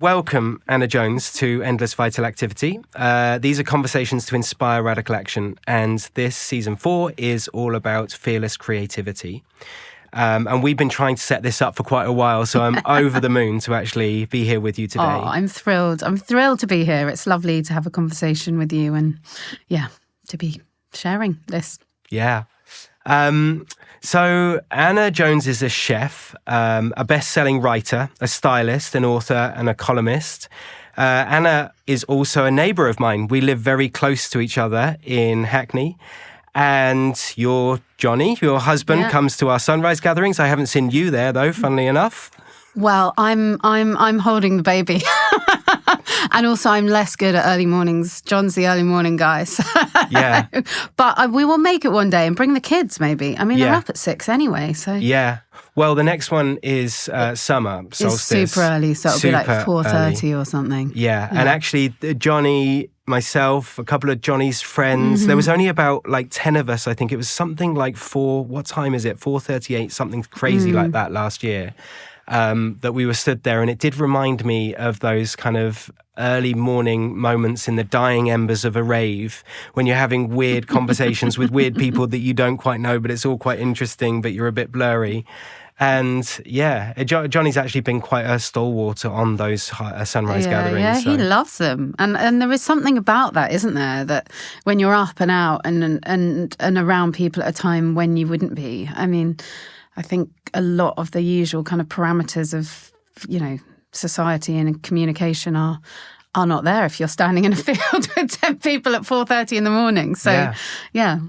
Welcome, Anna Jones, to Endless Vital Activity. These are conversations to inspire radical action, and this season 4 is all about fearless creativity. And we've been trying to set this up for quite a while, so I'm over the moon to actually be here with you today. Oh, I'm thrilled. I'm thrilled to be here. It's lovely to have a conversation with you and, to be sharing this. Yeah. So Anna Jones is a chef, a best-selling writer, a stylist, an author, and a columnist. Anna is also a neighbour of mine. We live very close to each other in Hackney. And your Johnny, your husband, comes to our sunrise gatherings. I haven't seen you there, though, funnily enough. Well, I'm holding the baby. And also, I'm less good at early mornings. John's the early morning guy. So. Yeah. But we will make it one day and bring the kids, maybe. I mean, they're up at 6 anyway, so. Yeah. Well, the next one is summer solstice. It's super early, so it'll be like 4:30 or something. Yeah. And actually, Johnny, myself, a couple of Johnny's friends, there was only about like 10 of us. I think it was something like 4:38, something crazy like that last year. That we were stood there, and it did remind me of those kind of early morning moments in the dying embers of a rave when you're having weird conversations with weird people that you don't quite know, but it's all quite interesting, but you're a bit blurry. And Johnny's actually been quite a stalwart on those sunrise gatherings. Yeah, so. He loves them, and there is something about that, isn't there? That when you're up and out and around people at a time when you wouldn't be. I mean, I think a lot of the usual kind of parameters of, society and communication are not there if you're standing in a field with 10 people at 4:30 in the morning. So, yeah.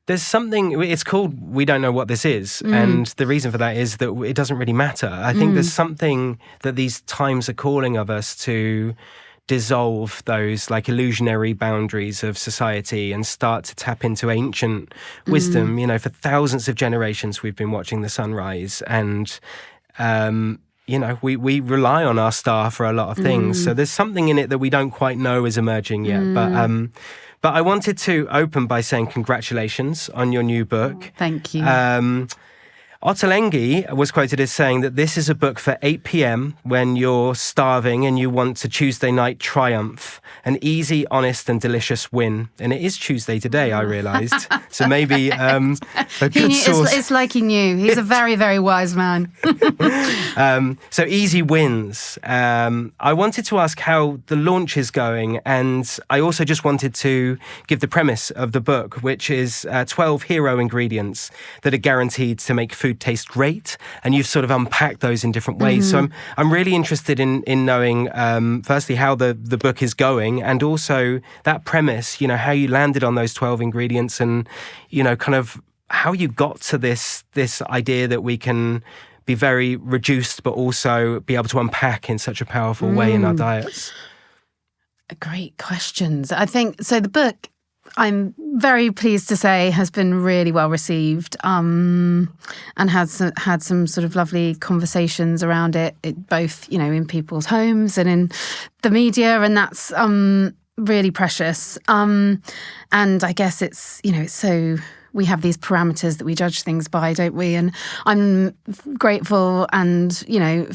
There's something, it's called We Don't Know What This Is. And the reason for that is that it doesn't really matter. I think there's something that these times are calling of us to dissolve those like illusionary boundaries of society and start to tap into ancient wisdom. For thousands of generations we've been watching the sunrise, and we rely on our star for a lot of things. So there's something in it that we don't quite know is emerging yet. But I wanted to open by saying congratulations on your new book. Thank you. Ottolenghi was quoted as saying that this is a book for 8 p.m. when you're starving and you want a Tuesday night triumph, an easy, honest and delicious win. And it is Tuesday today, I realised. So maybe a good source. It's like he knew. He's a very, very wise man. So easy wins. I wanted to ask how the launch is going, and I also just wanted to give the premise of the book, which is 12 hero ingredients that are guaranteed to make food taste great, and you've sort of unpacked those in different ways. So I'm really interested in knowing, firstly, how the book is going, and also that premise, how you landed on those 12 ingredients, and, kind of how you got to this idea that we can be very reduced, but also be able to unpack in such a powerful way in our diets. Great questions. I think, so the book, I'm very pleased to say, has been really well received, and has had some sort of lovely conversations around it both, in people's homes and in the media, and that's really precious. And I guess it's, it's so... We have these parameters that we judge things by, don't we? And I'm grateful and,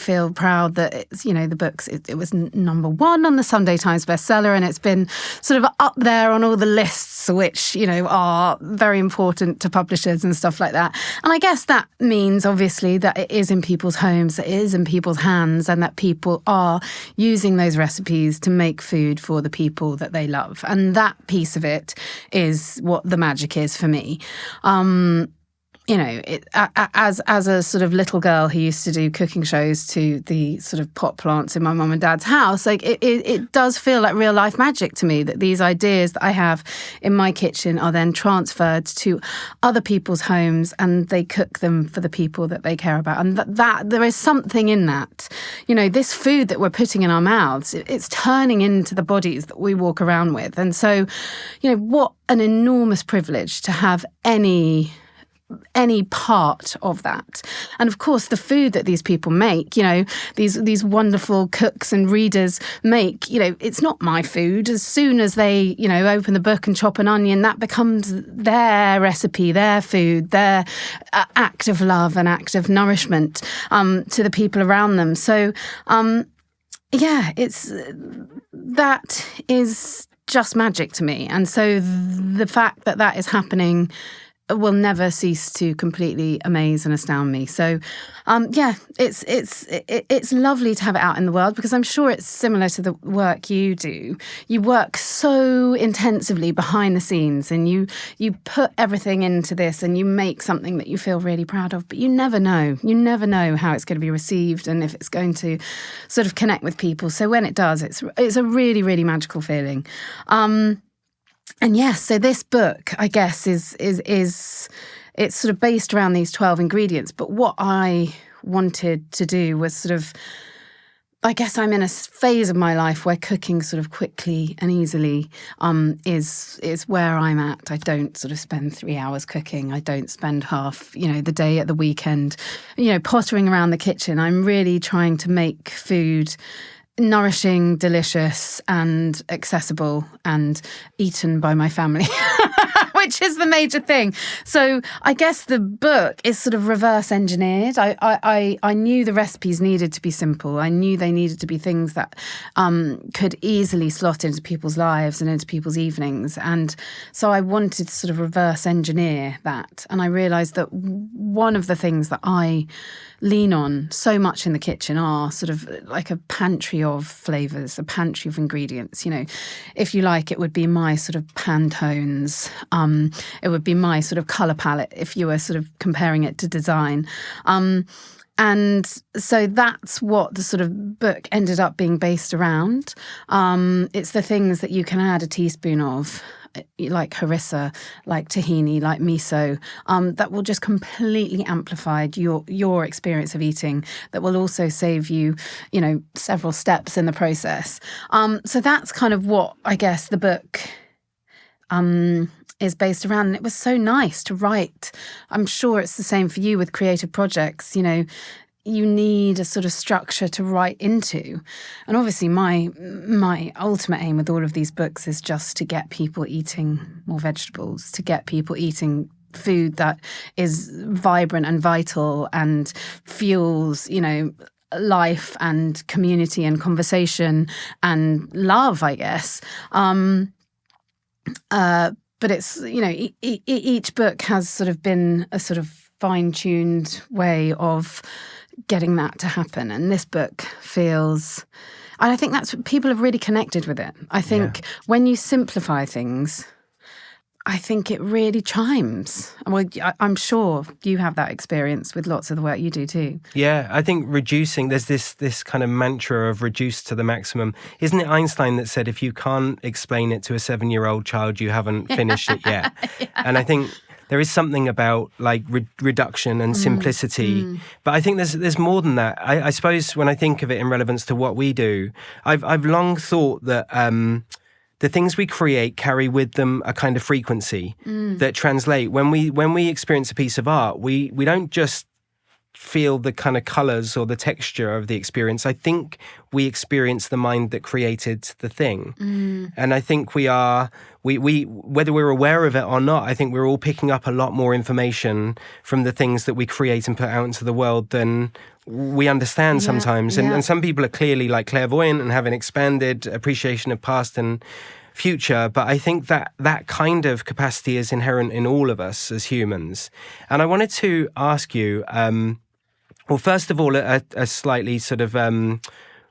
feel proud that it's, the books, it was number 1 on the Sunday Times bestseller, and it's been sort of up there on all the lists, which, are very important to publishers and stuff like that. And I guess that means, obviously, that it is in people's homes, it is in people's hands, and that people are using those recipes to make food for the people that they love. And that piece of it is what the magic is for me. As a sort of little girl who used to do cooking shows to the sort of pot plants in my mum and dad's house, like it does feel like real life magic to me that these ideas that I have in my kitchen are then transferred to other people's homes, and they cook them for the people that they care about. And that there is something in that. This food that we're putting in our mouths, it's turning into the bodies that we walk around with. And so, what an enormous privilege to have any part of that. And of course, the food that these people make, these wonderful cooks and readers make, it's not my food. As soon as they, open the book and chop an onion, that becomes their recipe, their food, their act of love and act of nourishment to the people around them. So, that is just magic to me. And so the fact that that is happening will never cease to completely amaze and astound me. So, it's lovely to have it out in the world, because I'm sure it's similar to the work you do. You work so intensively behind the scenes, and you put everything into this, and you make something that you feel really proud of. But you never know. You never know how it's going to be received and if it's going to sort of connect with people. So when it does, it's a really, really magical feeling. And yes, so this book, I guess, is it's sort of based around these 12 ingredients. But what I wanted to do was sort of, I guess I'm in a phase of my life where cooking sort of quickly and easily is where I'm at. I don't sort of spend 3 hours cooking. I don't spend half, the day at the weekend, pottering around the kitchen. I'm really trying to make food nourishing, delicious, and accessible, and eaten by my family, which is the major thing. So I guess the book is sort of reverse engineered. I knew the recipes needed to be simple. I knew they needed to be things that could easily slot into people's lives and into people's evenings. And so I wanted to sort of reverse engineer that. And I realised that one of the things that I lean on so much in the kitchen are sort of like a pantry of flavours, a pantry of ingredients. If you like, it would be my sort of Pantones. It would be my sort of colour palette if you were sort of comparing it to design. And so that's what the sort of book ended up being based around. It's the things that you can add a teaspoon of, like harissa, like tahini, like miso, that will just completely amplify your experience of eating, that will also save you, several steps in the process. So that's kind of what I guess the book is based around. And it was so nice to write. I'm sure it's the same for you with creative projects. You need a sort of structure to write into. And obviously my ultimate aim with all of these books is just to get people eating more vegetables, to get people eating food that is vibrant and vital and fuels, life and community and conversation and love, I guess. But it's, each book has sort of been a sort of fine-tuned way of getting that to happen. And this book feels, and I think that's what people have really connected with it. I think when you simplify things, I think it really chimes. Well, I'm sure you have that experience with lots of the work you do too. Yeah, I think reducing, there's this kind of mantra of reduce to the maximum. Isn't it Einstein that said, if you can't explain it to a 7-year-old child, you haven't finished it yet? Yeah. And I think there is something about like reduction and simplicity, but I think there's more than that. I suppose when I think of it in relevance to what we do, I've long thought that the things we create carry with them a kind of frequency that translate. When we experience a piece of art, we don't just feel the kind of colours or the texture of the experience. I think we experience the mind that created the thing. And I think we whether we're aware of it or not, I think we're all picking up a lot more information from the things that we create and put out into the world than we understand sometimes. And some people are clearly like clairvoyant and have an expanded appreciation of past and future, but I think that kind of capacity is inherent in all of us as humans. And I wanted to ask you, well, first of all, a slightly sort of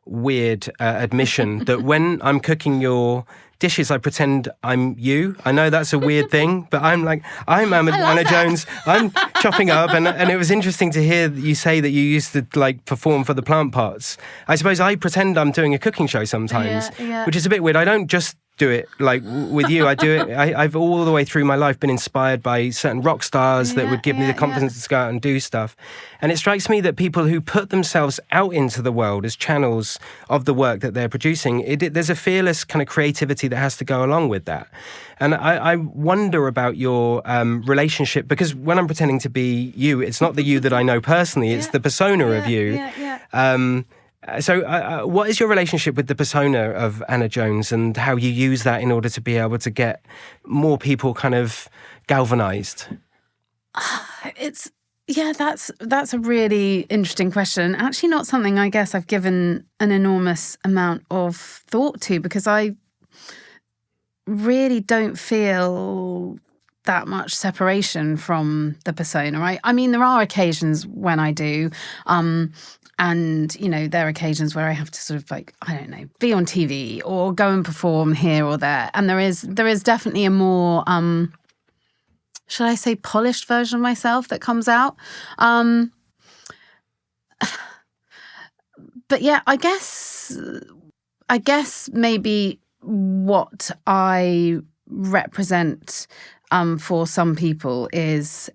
weird admission that when I'm cooking your dishes, I pretend I'm you. I know that's a weird thing, but I'm Anna Jones. I'm chopping up, and it was interesting to hear you say that you used to like perform for the plant pots. I suppose I pretend I'm doing a cooking show sometimes, which is a bit weird. I don't just do it like with you. I do it. I've all the way through my life been inspired by certain rock stars that would give me the confidence to go out and do stuff. And it strikes me that people who put themselves out into the world as channels of the work that they're producing, there's a fearless kind of creativity that has to go along with that. And I wonder about your relationship, because when I'm pretending to be you, it's not the you that I know personally, it's the persona of you. So what is your relationship with the persona of Anna Jones, and how you use that in order to be able to get more people kind of galvanized? Yeah, that's a really interesting question. Actually, not something I guess I've given an enormous amount of thought to, because I really don't feel that much separation from the persona, right? I mean, there are occasions when I do, and there are occasions where I have to sort of like, I don't know, be on TV or go and perform here or there, and there is definitely a more shall I say polished version of myself that comes out. But yeah, I guess maybe what I represent for some people is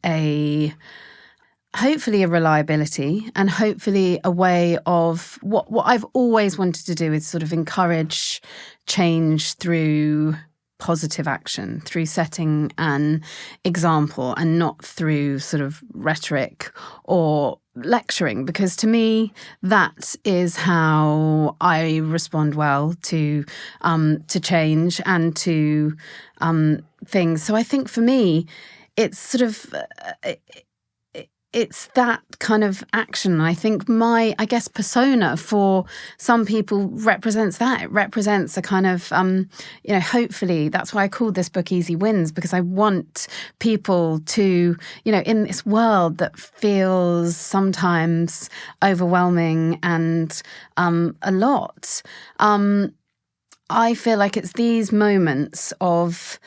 hopefully a reliability, and hopefully a way of what I've always wanted to do is sort of encourage change through positive action, through setting an example, and not through sort of rhetoric or lecturing, because to me that is how I respond well to change and to things. So I think for me it's sort of it's that kind of action. I think my persona for some people represents that. It represents a kind of, hopefully that's why I called this book Easy Wins, because I want people to, in this world that feels sometimes overwhelming and a lot, I feel like it's these moments of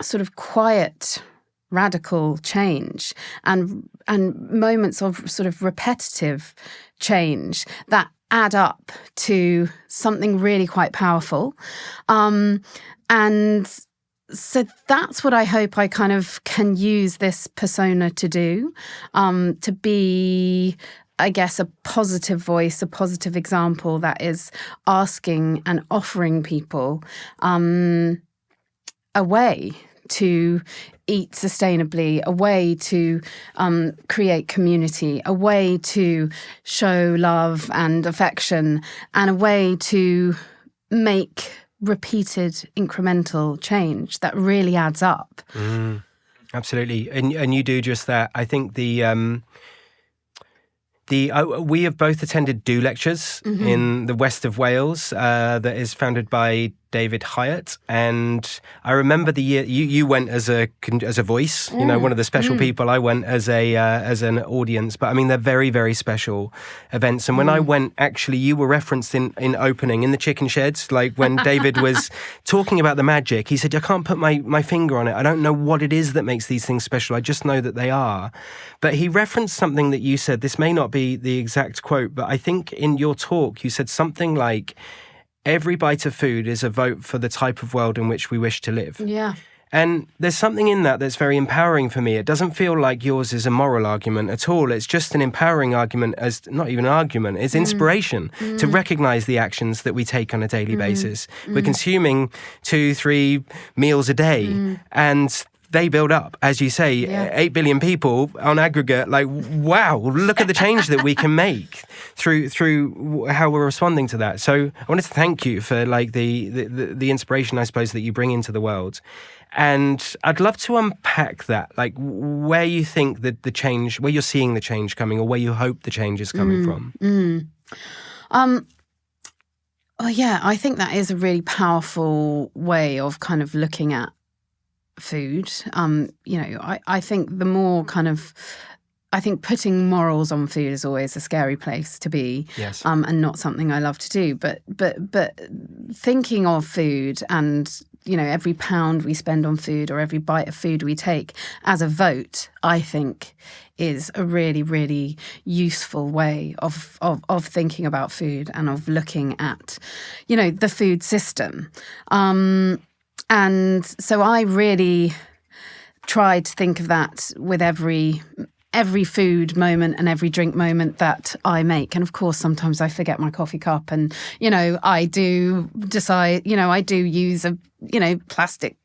sort of quiet, radical change and moments of sort of repetitive change that add up to something really quite powerful. And so that's what I hope I kind of can use this persona to do, to be, I guess, a positive voice, a positive example that is asking and offering people a way to eat sustainably, a way to create community, a way to show love and affection, and a way to make repeated incremental change that really adds up. Absolutely. And you do just that. I think we have both attended Do Lectures in the west of Wales that is founded by David Hyatt, and I remember the year you went as a voice, one of the special people. I went as an audience, but I mean they're very, very special events. And when I went, actually, you were referenced in opening in the chicken sheds, like when David was talking about the magic. He said, "I can't put my finger on it. I don't know what it is that makes these things special. I just know that they are." But he referenced something that you said. This may not be the exact quote, but I think in your talk you said something like, "Every bite of food is a vote for the type of world in which we wish to live." Yeah. And there's something in that that's very empowering for me. It doesn't feel like yours is a moral argument at all. It's just an empowering argument, as not even an argument, it's inspiration to recognize the actions that we take on a daily basis. We're consuming 2-3 meals a day, and they build up, as you say, 8 billion people on aggregate. Like, wow, look at the change that we can make through how we're responding to that. So I wanted to thank you for like the inspiration, I suppose, that you bring into the world. And I'd love to unpack that, like where you think that the change, where you're seeing the change coming, or where you hope the change is coming from. Oh yeah, I think that is a really powerful way of kind of looking at food. I think the more kind of, I think putting morals on food is always a scary place to be, yes, and not something I love to do. But thinking of food and every pound we spend on food or every bite of food we take as a vote, I think is a really, really useful way of thinking about food and of looking at, the food system. And so I really try to think of that with every food moment and every drink moment that I make. And of course, sometimes I forget my coffee cup, and, I do decide, I do use a, plastic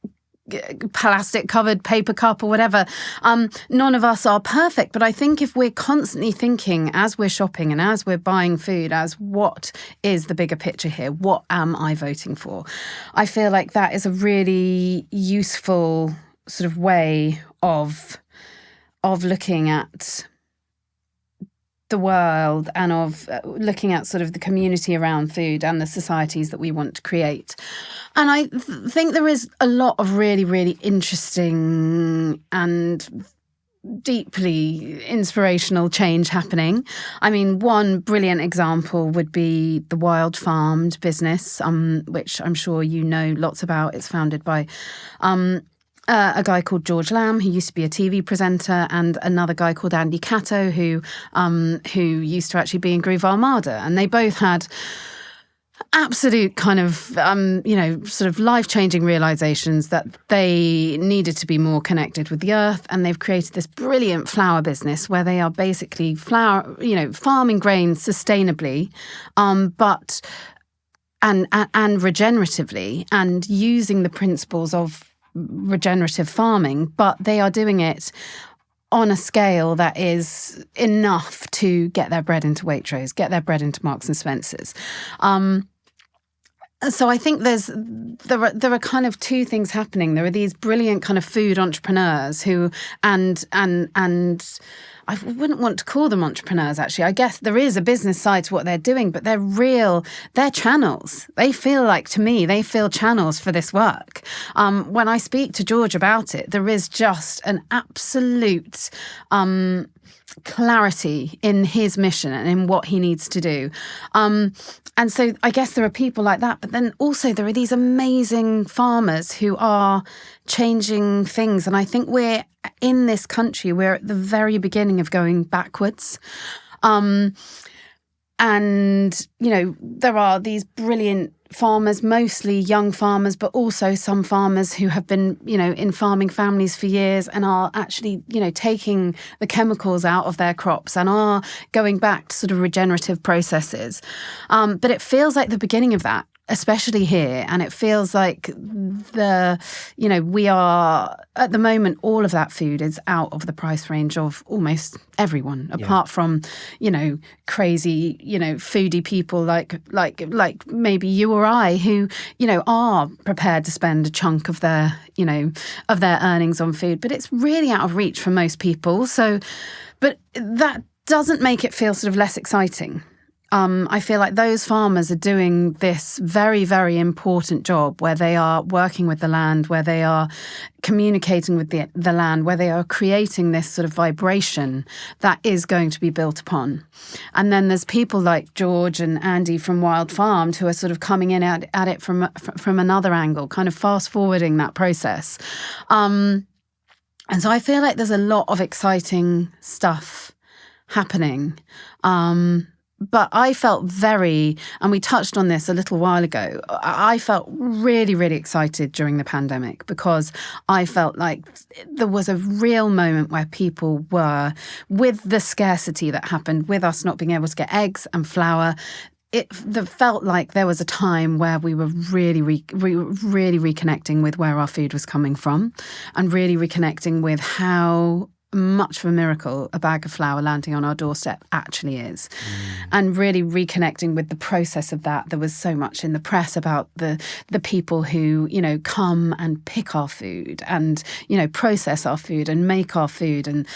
covered paper cup or whatever. None of us are perfect, but I think if we're constantly thinking as we're shopping and as we're buying food as what is the bigger picture here, what am I voting for, I feel like that is a really useful sort of way of of looking at the world and of looking at sort of the community around food and the societies that we want to create. And I think there is a lot of really, really interesting and deeply inspirational change happening. I mean, one brilliant example would be the Wild Farmed business, which I'm sure you know lots about. It's founded by a guy called George Lamb, who used to be a TV presenter, and another guy called Andy Catto, who used to actually be in Groove Armada. And they both had absolute kind of, sort of life-changing realizations that they needed to be more connected with the earth. And they've created this brilliant flour business where they are basically farming grains sustainably, but regeneratively, and using the principles of regenerative farming, but they are doing it on a scale that is enough to get their bread into Waitrose, get their bread into Marks and Spencer's. So I think there are kind of two things happening. There are these brilliant kind of food entrepreneurs who, and I wouldn't want to call them entrepreneurs, actually. I guess there is a business side to what they're doing, but they're channels. They feel channels for this work. When I speak to George about it, there is just an absolute clarity in his mission and in what he needs to do. And so I guess there are people like that, but then also there are these amazing farmers who are changing things. And I think we're in this country, we're at the very beginning of going backwards. And, there are these brilliant farmers, mostly young farmers, but also some farmers who have been, in farming families for years and are actually, taking the chemicals out of their crops and are going back to sort of regenerative processes. But it feels like the beginning of that, especially here. And it feels like we are, at the moment, all of that food is out of the price range of almost everyone, apart from, crazy, foodie people like maybe you or I who, are prepared to spend a chunk of their earnings on food. But it's really out of reach for most people. So, but that doesn't make it feel sort of less exciting. I feel like those farmers are doing this very, very important job where they are working with the land, where they are communicating with the land, where they are creating this sort of vibration that is going to be built upon. And then there's people like George and Andy from Wild Farmed who are sort of coming in at it from another angle, kind of fast forwarding that process. And so I feel like there's a lot of exciting stuff happening. But I felt and we touched on this a little while ago, I felt really, really excited during the pandemic because I felt like there was a real moment where people were, with the scarcity that happened, with us not being able to get eggs and flour, it felt like there was a time where we were really, really reconnecting with where our food was coming from and really reconnecting with how much of a miracle a bag of flour landing on our doorstep actually is. And really reconnecting with the process of that. There was so much in the press about the people who, come and pick our food and, process our food and make our food.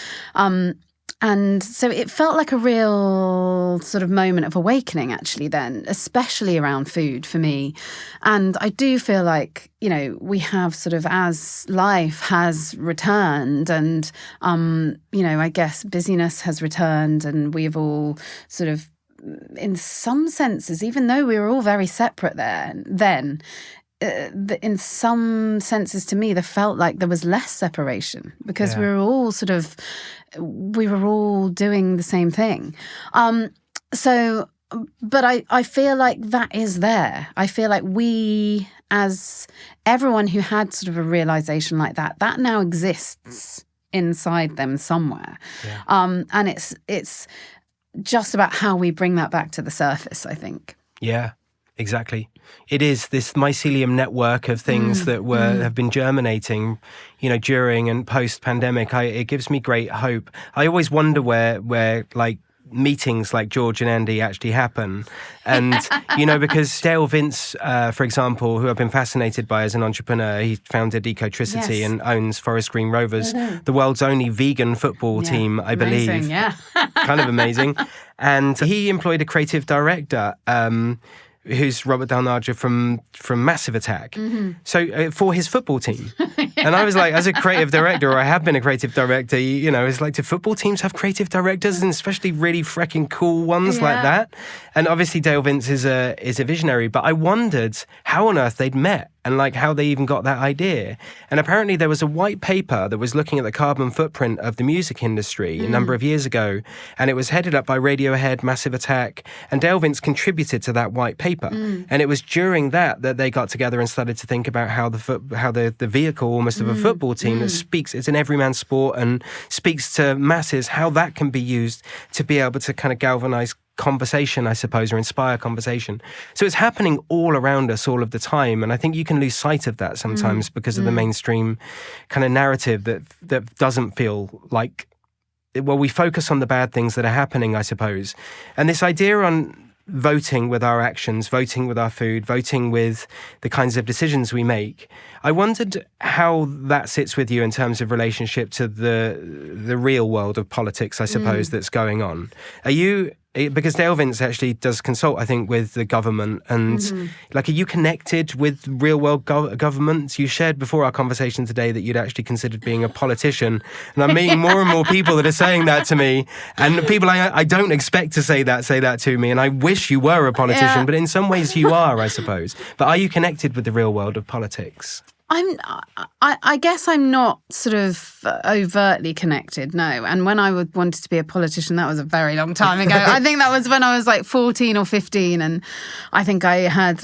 And so it felt like a real sort of moment of awakening, actually, then, especially around food for me. And I do feel like, we have sort of, as life has returned and, I guess business has returned and we've all sort of, in some senses, even though we were all very separate then, in some senses to me, there felt like there was less separation because we were all doing the same thing. But I feel like that is there. I feel like we, as everyone who had sort of a realization like that now exists inside them somewhere. Yeah. And it's just about how we bring that back to the surface, I think. Yeah. Exactly. It is this mycelium network of things that have been germinating, during and post pandemic. It gives me great hope. I always wonder where like meetings like George and Andy actually happen. And, because Dale Vince, for example, who I've been fascinated by as an entrepreneur, he founded Ecotricity Yes. and owns Forest Green Rovers, the world's only vegan football team, I believe. Amazing, yeah. Kind of amazing. And he employed a creative director, who's Robert Dalnaja from Massive Attack, so for his football team. And I was like, as a creative director, or I have been a creative director, it's like, do football teams have creative directors, and especially really freaking cool ones like that? And obviously Dale Vince is a visionary, but I wondered how on earth they'd met and like how they even got that idea. And apparently there was a white paper that was looking at the carbon footprint of the music industry a number of years ago, and it was headed up by Radiohead, Massive Attack, and Dale Vince contributed to that white paper. And it was during that they got together and started to think about how the vehicle almost of a football team that speaks, it's an everyman sport and speaks to masses, how that can be used to be able to kind of galvanize conversation, I suppose, or inspire conversation. So it's happening all around us all of the time, and I think you can lose sight of that sometimes because of the mainstream kind of narrative that doesn't feel like, well, we focus on the bad things that are happening, I suppose. And this idea on voting with our actions, voting with our food, voting with the kinds of decisions we make, I wondered how that sits with you in terms of relationship to the real world of politics, I suppose, that's going on. Are you, because Dale Vince actually does consult, I think, with the government, and are you connected with real world governments? You shared before our conversation today that you'd actually considered being a politician, and I'm meeting more and more people that are saying that to me, and people I don't expect to say that to me, and I wish you were a politician, but in some ways you are, I suppose. But are you connected with the real world of politics? I guess I'm not sort of overtly connected, no. And when I wanted to be a politician, that was a very long time ago. I think that was when I was like 14 or 15. And I think I had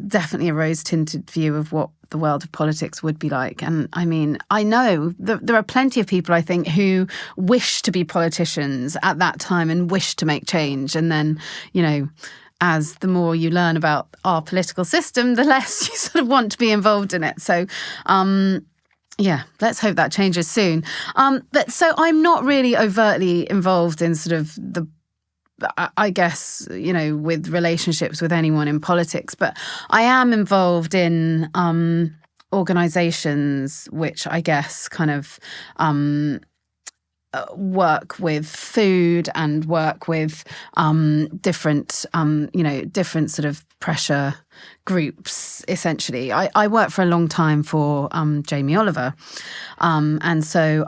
definitely a rose-tinted view of what the world of politics would be like. And I mean, I know that there are plenty of people, I think, who wish to be politicians at that time and wish to make change. And then, as the more you learn about our political system, the less you sort of want to be involved in it. So, let's hope that changes soon. But so I'm not really overtly involved in sort of I guess, with relationships with anyone in politics, but I am involved in organisations which I guess kind of work with food and work with different sort of pressure groups, essentially. I worked for a long time for Jamie Oliver. And so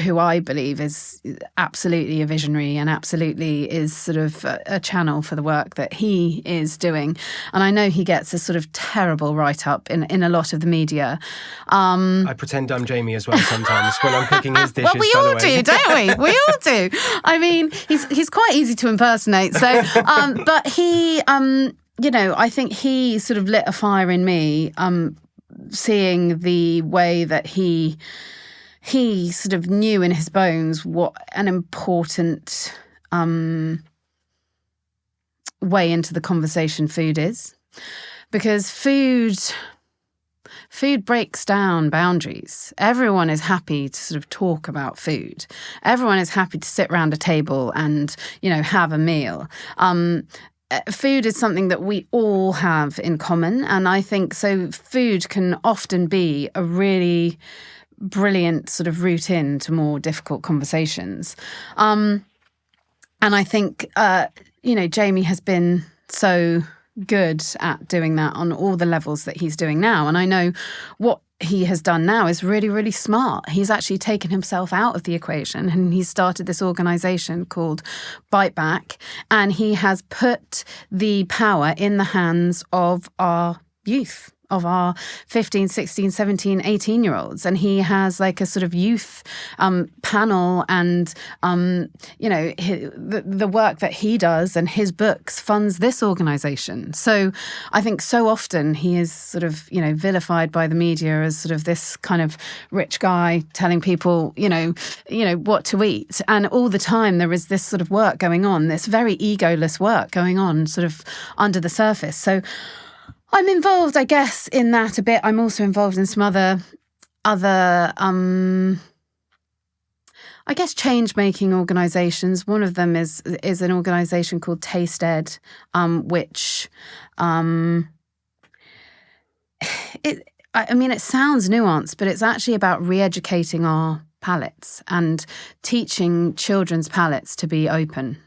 who I believe is absolutely a visionary and absolutely is sort of a channel for the work that he is doing. And I know he gets a sort of terrible write-up in a lot of the media. I pretend I'm Jamie as well sometimes when I'm cooking his dishes. Well, we all do, don't we? We all do. I mean, he's quite easy to impersonate. So, but he, I think he sort of lit a fire in me, seeing the way that he sort of knew in his bones what an important way into the conversation food is. Because food breaks down boundaries. Everyone is happy to sort of talk about food. Everyone is happy to sit around a table and, have a meal. Food is something that we all have in common. And I think so food can often be a really brilliant sort of route into more difficult conversations. And I think, Jamie has been so good at doing that on all the levels that he's doing now. And I know what he has done now is really, really smart. He's actually taken himself out of the equation and he's started this organisation called Bite Back. And he has put the power in the hands of our youth, of our 15, 16, 17, 18-year-olds. And he has like a sort of youth panel and, the work that he does and his books funds this organisation. So I think so often he is sort of, vilified by the media as sort of this kind of rich guy telling people, what to eat. And all the time there is this sort of work going on, this very egoless work going on sort of under the surface. So I'm involved, I guess, in that a bit. I'm also involved in some other I guess change-making organisations. One of them is an organisation called Taste Ed, which it sounds nuanced, but it's actually about re-educating our palates and teaching children's palates to be open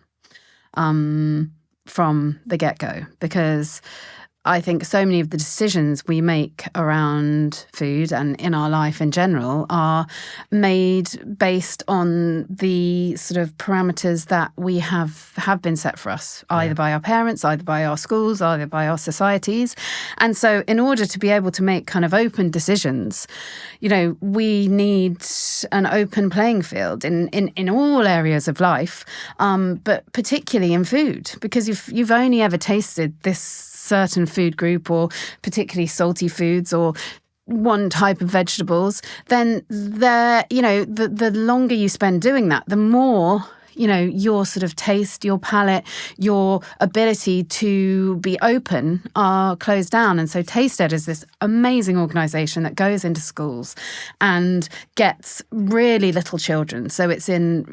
from the get-go, because I think so many of the decisions we make around food and in our life in general are made based on the sort of parameters that we have been set for us, either by our parents, either by our schools, either by our societies. And so in order to be able to make kind of open decisions, we need an open playing field in all areas of life, but particularly in food, because if you've only ever tasted this certain food group or particularly salty foods or one type of vegetables, then the longer you spend doing that, the more your sort of taste, your palate, your ability to be open are closed down. And so Taste Ed is this amazing organisation that goes into schools and gets really little children. So it's in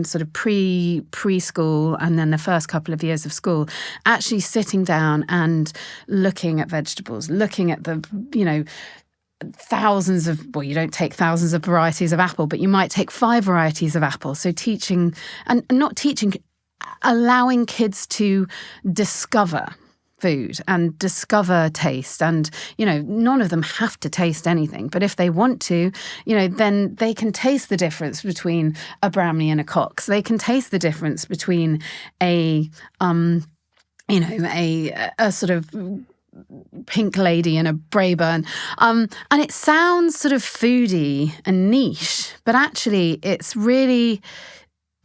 sort of preschool and then the first couple of years of school, actually sitting down and looking at vegetables, looking at the, thousands of, well, you don't take thousands of varieties of apple, but you might take 5 varieties of apple. So teaching, and not teaching, allowing kids to discover food and discover taste. And, none of them have to taste anything. But if they want to, then they can taste the difference between a Bramley and a Cox. They can taste the difference between a sort of Pink Lady and a Braeburn. And it sounds sort of foodie and niche, but actually it's really,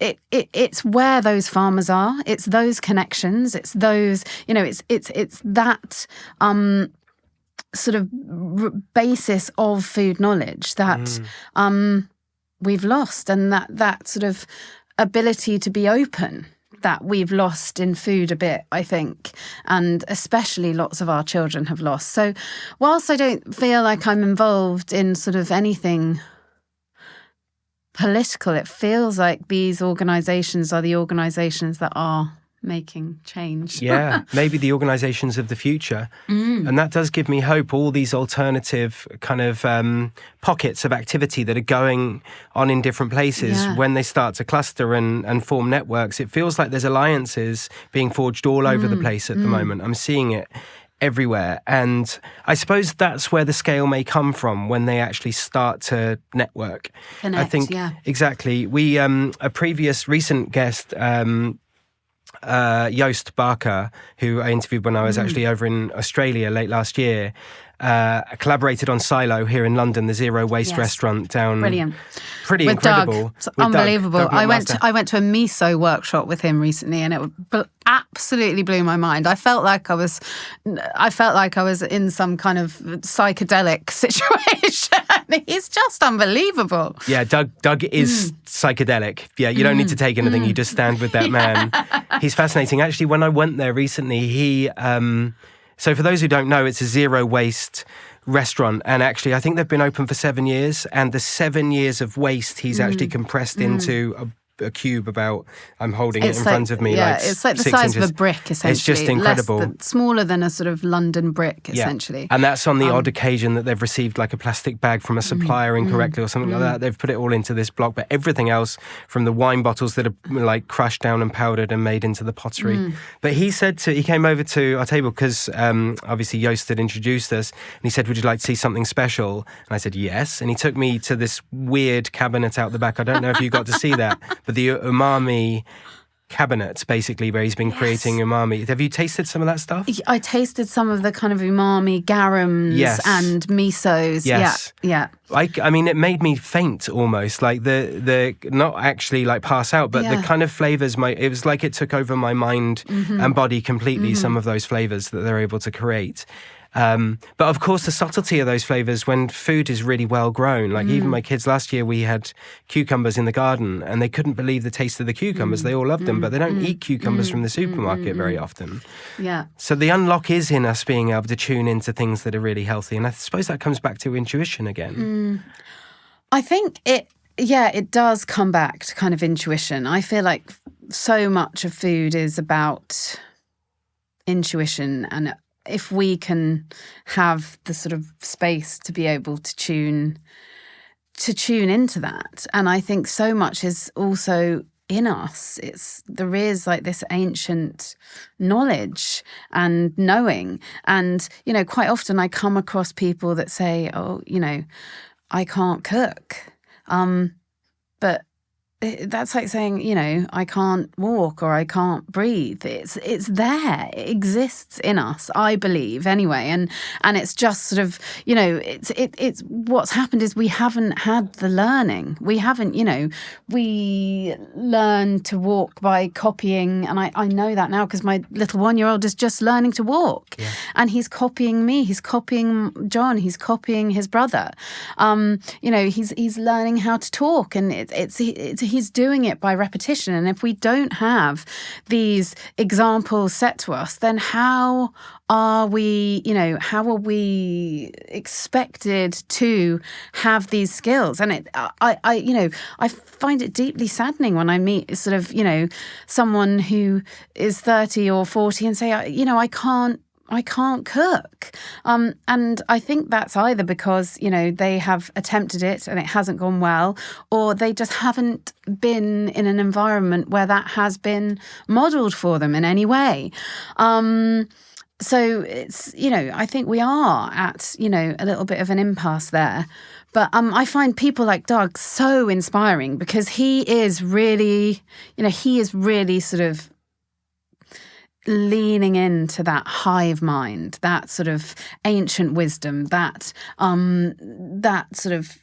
it's where those farmers are. It's those connections. It's those, it's that sort of basis of food knowledge that we've lost, and that sort of ability to be open that we've lost in food a bit, I think, and especially lots of our children have lost. So whilst I don't feel like I'm involved in sort of anything political, it feels like these organisations are the organisations that are making change. Yeah, maybe the organisations of the future. And that does give me hope, all these alternative kind of pockets of activity that are going on in different places. When they start to cluster and form networks, it feels like there's alliances being forged all over the place at the moment. I'm seeing it everywhere. And I suppose that's where the scale may come from, when they actually start to network. Connect, I think, exactly. We, a previous recent guest, Joost Barker, who I interviewed when I was actually over in Australia late last year, collaborated on Silo here in London, the zero waste restaurant down. Brilliant. Pretty with incredible. Doug. It's unbelievable. Doug I went to a miso workshop with him recently, and it absolutely blew my mind. I felt like I was in some kind of psychedelic situation. He's just unbelievable. Yeah, Doug is psychedelic. Yeah, you don't need to take anything. You just stand with that man. He's fascinating. Actually, when I went there recently, he... So for those who don't know, it's a zero waste restaurant. And actually, I think they've been open for 7 years. And the 7 years of waste he's actually compressed into a cube about, I'm holding it in front of me. It's like the 6 size inches. of a brick, essentially. It's just incredible. Smaller than a sort of London brick, essentially. And that's on the odd occasion that they've received like a plastic bag from a supplier incorrectly or something like that. They've put it all into this block. But everything else, from the wine bottles that are like crushed down and powdered and made into the pottery. But he came over to our table because obviously Joost had introduced us. And he said, would you like to see something special? And I said, yes. And he took me to this weird cabinet out the back. I don't know if you got to see that. But the umami cabinet, basically, where he's been creating umami. Have you tasted some of that stuff? I tasted some of the kind of umami garums and misos. Yes. Yeah. I mean, it made me faint almost. Like the not actually like pass out, but the kind of flavors. It was like it took over my mind and body completely. Some of those flavors that they're able to create. But of course, the subtlety of those flavors when food is really well grown. Like even my kids last year, we had cucumbers in the garden and they couldn't believe the taste of the cucumbers. They all loved them, but they don't eat cucumbers from the supermarket very often. Yeah. So the unlock is in us being able to tune into things that are really healthy. And I suppose that comes back to intuition again. I think it does come back to kind of intuition. I feel like so much of food is about intuition, and if we can have the sort of space to be able to tune into that, and I think so much is also in us. There is like this ancient knowledge and knowing, and quite often I come across people that say, "Oh, I can't cook," but that's like saying, I can't walk or I can't breathe. It's there. It exists in us, I believe, anyway. And it's just sort of, it's what's happened is we haven't had the learning. We haven't, we learn to walk by copying. And I know that now because my little 1-year-old is just learning to walk. Yeah. And he's copying me. He's copying John. He's copying his brother. He's learning how to talk, and he's doing it by repetition. And if we don't have these examples set to us, then how are we expected to have these skills? And I find it deeply saddening when I meet sort of, someone who is 30 or 40 and say, I can't cook. And I think that's either because, they have attempted it and it hasn't gone well, or they just haven't been in an environment where that has been modelled for them in any way. So it's, I think we are at, a little bit of an impasse there. But I find people like Doug so inspiring because he is really sort of leaning into that hive mind, that sort of ancient wisdom, that sort of,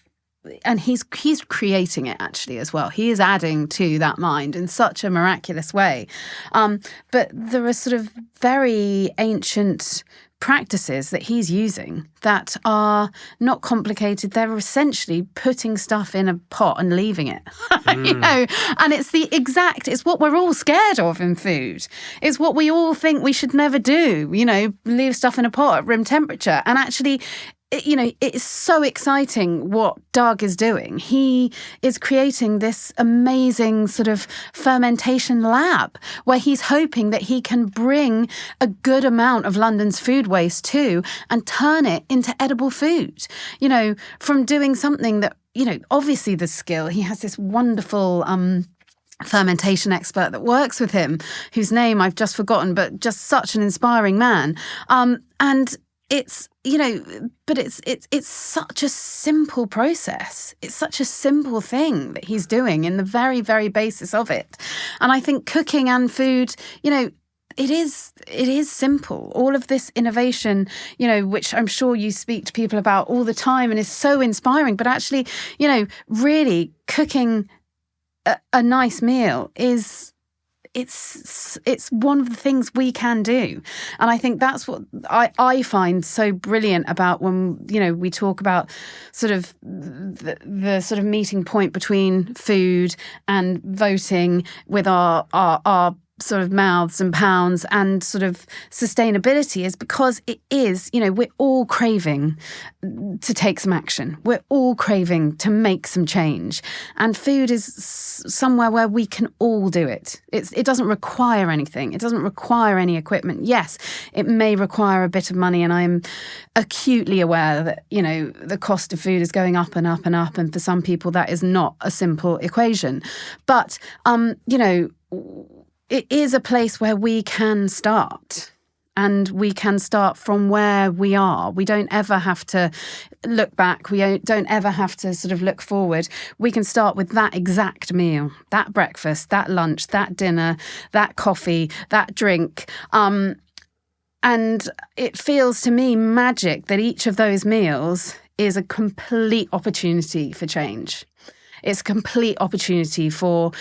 and he's creating it actually as well. He is adding to that mind in such a miraculous way. But there are sort of very ancient practices that he's using that are not complicated. They're essentially putting stuff in a pot and leaving it, and it's what we're all scared of in food. It's what we all think we should never do, leave stuff in a pot at room temperature. And actually, it's so exciting what Doug is doing. He is creating this amazing sort of fermentation lab where he's hoping that he can bring a good amount of London's food waste too and turn it into edible food, from doing something that, obviously the skill. He has this wonderful fermentation expert that works with him, whose name I've just forgotten, but just such an inspiring man. And it's, but it's such a simple process. It's such a simple thing that he's doing in the very, very basis of it. And I think cooking and food, it is simple. All of this innovation, which I'm sure you speak to people about all the time and is so inspiring, but actually, really cooking a nice meal is, it's one of the things we can do. And I think that's what I find so brilliant about when, we talk about sort of the sort of meeting point between food and voting with our sort of mouths and pounds and sort of sustainability, is because it is, we're all craving to take some action. We're all craving to make some change. And food is somewhere where we can all do it. It doesn't require anything. It doesn't require any equipment. Yes, it may require a bit of money, and I'm acutely aware that, the cost of food is going up and up and up. And for some people, that is not a simple equation. But, it is a place where we can start, and we can start from where we are. We don't ever have to look back. We don't ever have to sort of look forward. We can start with that exact meal, that breakfast, that lunch, that dinner, that coffee, that drink. And it feels to me magic that each of those meals is a complete opportunity for change. It's a complete opportunity for,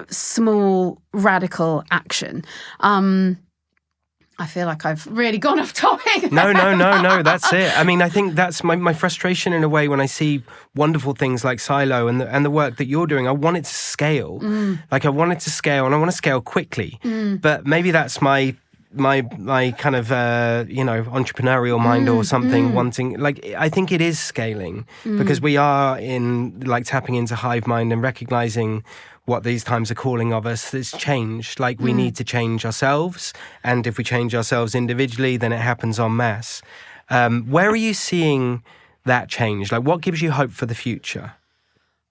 small, radical action. I feel like I've really gone off topic. No, that's it. I mean, I think that's my frustration in a way when I see wonderful things like Silo and the work that you're doing. I want it to scale. Like I want it to scale, and I want to scale quickly. But maybe that's my my kind of entrepreneurial mind or something wanting, like, I think it is scaling because we are in like tapping into hive mind and recognizing what these times are calling of us. It's changed. Like, we need to change ourselves, and if we change ourselves individually, then it happens en masse. Where are you seeing that change? Like, what gives you hope for the future?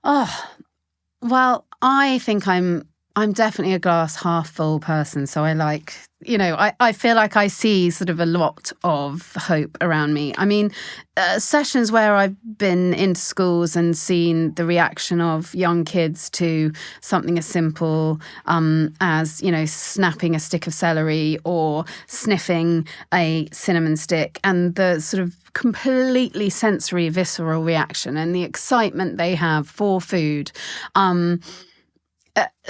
Well, I think I'm definitely a glass half full person. So I like, I feel like I see sort of a lot of hope around me. I mean, sessions where I've been into schools and seen the reaction of young kids to something as simple as, snapping a stick of celery or sniffing a cinnamon stick, and the sort of completely sensory, visceral reaction and the excitement they have for food.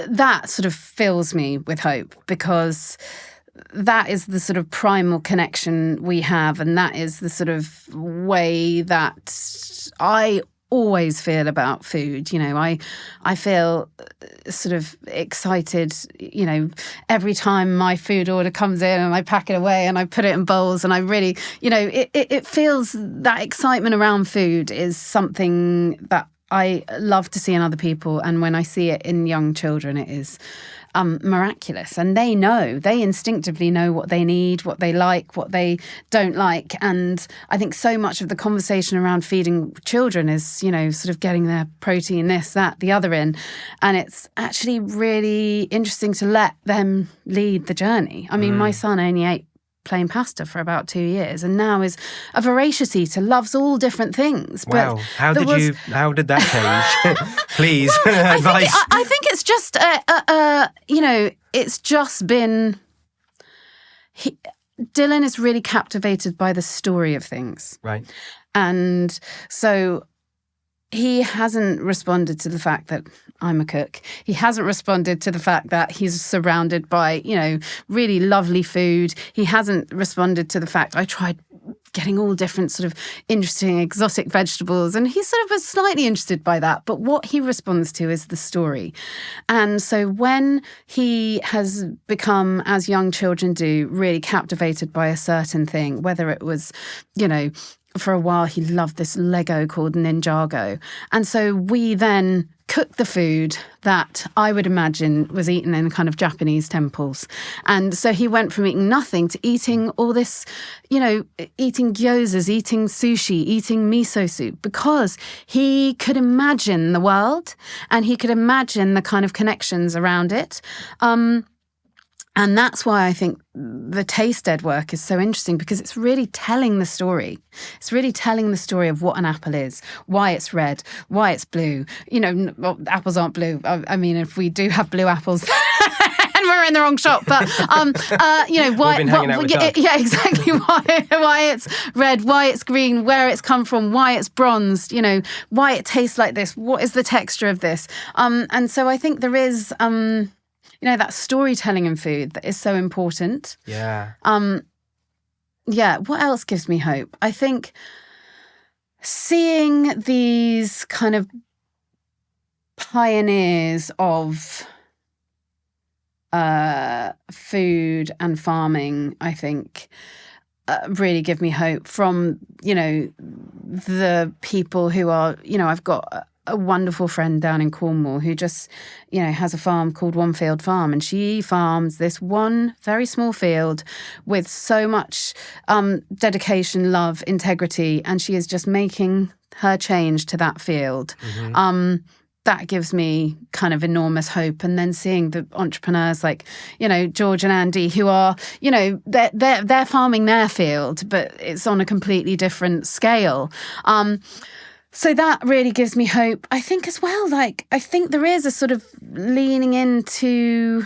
That sort of fills me with hope, because that is the sort of primal connection we have, and that is the sort of way that I always feel about food. I feel sort of excited, every time my food order comes in, and I pack it away and I put it in bowls, and I really, it feels, that excitement around food is something that I love to see in other people. And when I see it in young children, it is miraculous. And they instinctively know what they need, what they like, what they don't like. And I think so much of the conversation around feeding children is, sort of getting their protein, this, that, the other in. And it's actually really interesting to let them lead the journey. I mean, my son only ate plain pasta for about 2 years, and now is a voracious eater, loves all different things. Wow. But how did that change? Please, advice. I think it's just, it's just been, Dylan is really captivated by the story of things. Right. And so he hasn't responded to the fact that I'm a cook. He hasn't responded to the fact that he's surrounded by, really lovely food. He hasn't responded to the fact I tried getting all different sort of interesting exotic vegetables, and he sort of was slightly interested by that. But what he responds to is the story. And so when he has become, as young children do, really captivated by a certain thing, whether it was, for a while he loved this Lego called Ninjago. And so we then cooked the food that I would imagine was eaten in kind of Japanese temples. And so he went from eating nothing to eating all this, eating gyozas, eating sushi, eating miso soup, because he could imagine the world and he could imagine the kind of connections around it. And that's why I think the taste ed work is so interesting, because it's really telling the story. It's really telling the story of what an apple is, why it's red, why it's blue. Apples aren't blue. I mean, if we do have blue apples, and we're in the wrong shop. But why? Yeah, exactly. Why it's red, why it's green, where it's come from, why it's bronzed. Why it tastes like this. What is the texture of this? And so I think there is. That storytelling in food that is so important. Yeah. What else gives me hope? I think seeing these kind of pioneers of food and farming, I think, really give me hope from, the people who are, I've got a wonderful friend down in Cornwall who just, has a farm called One Field Farm, and she farms this one very small field with so much dedication, love, integrity, and she is just making her change to that field. Mm-hmm. That gives me kind of enormous hope. And then seeing the entrepreneurs like, George and Andy, who are, they're farming their field, but it's on a completely different scale. So that really gives me hope. I think as well, I think there is a sort of leaning into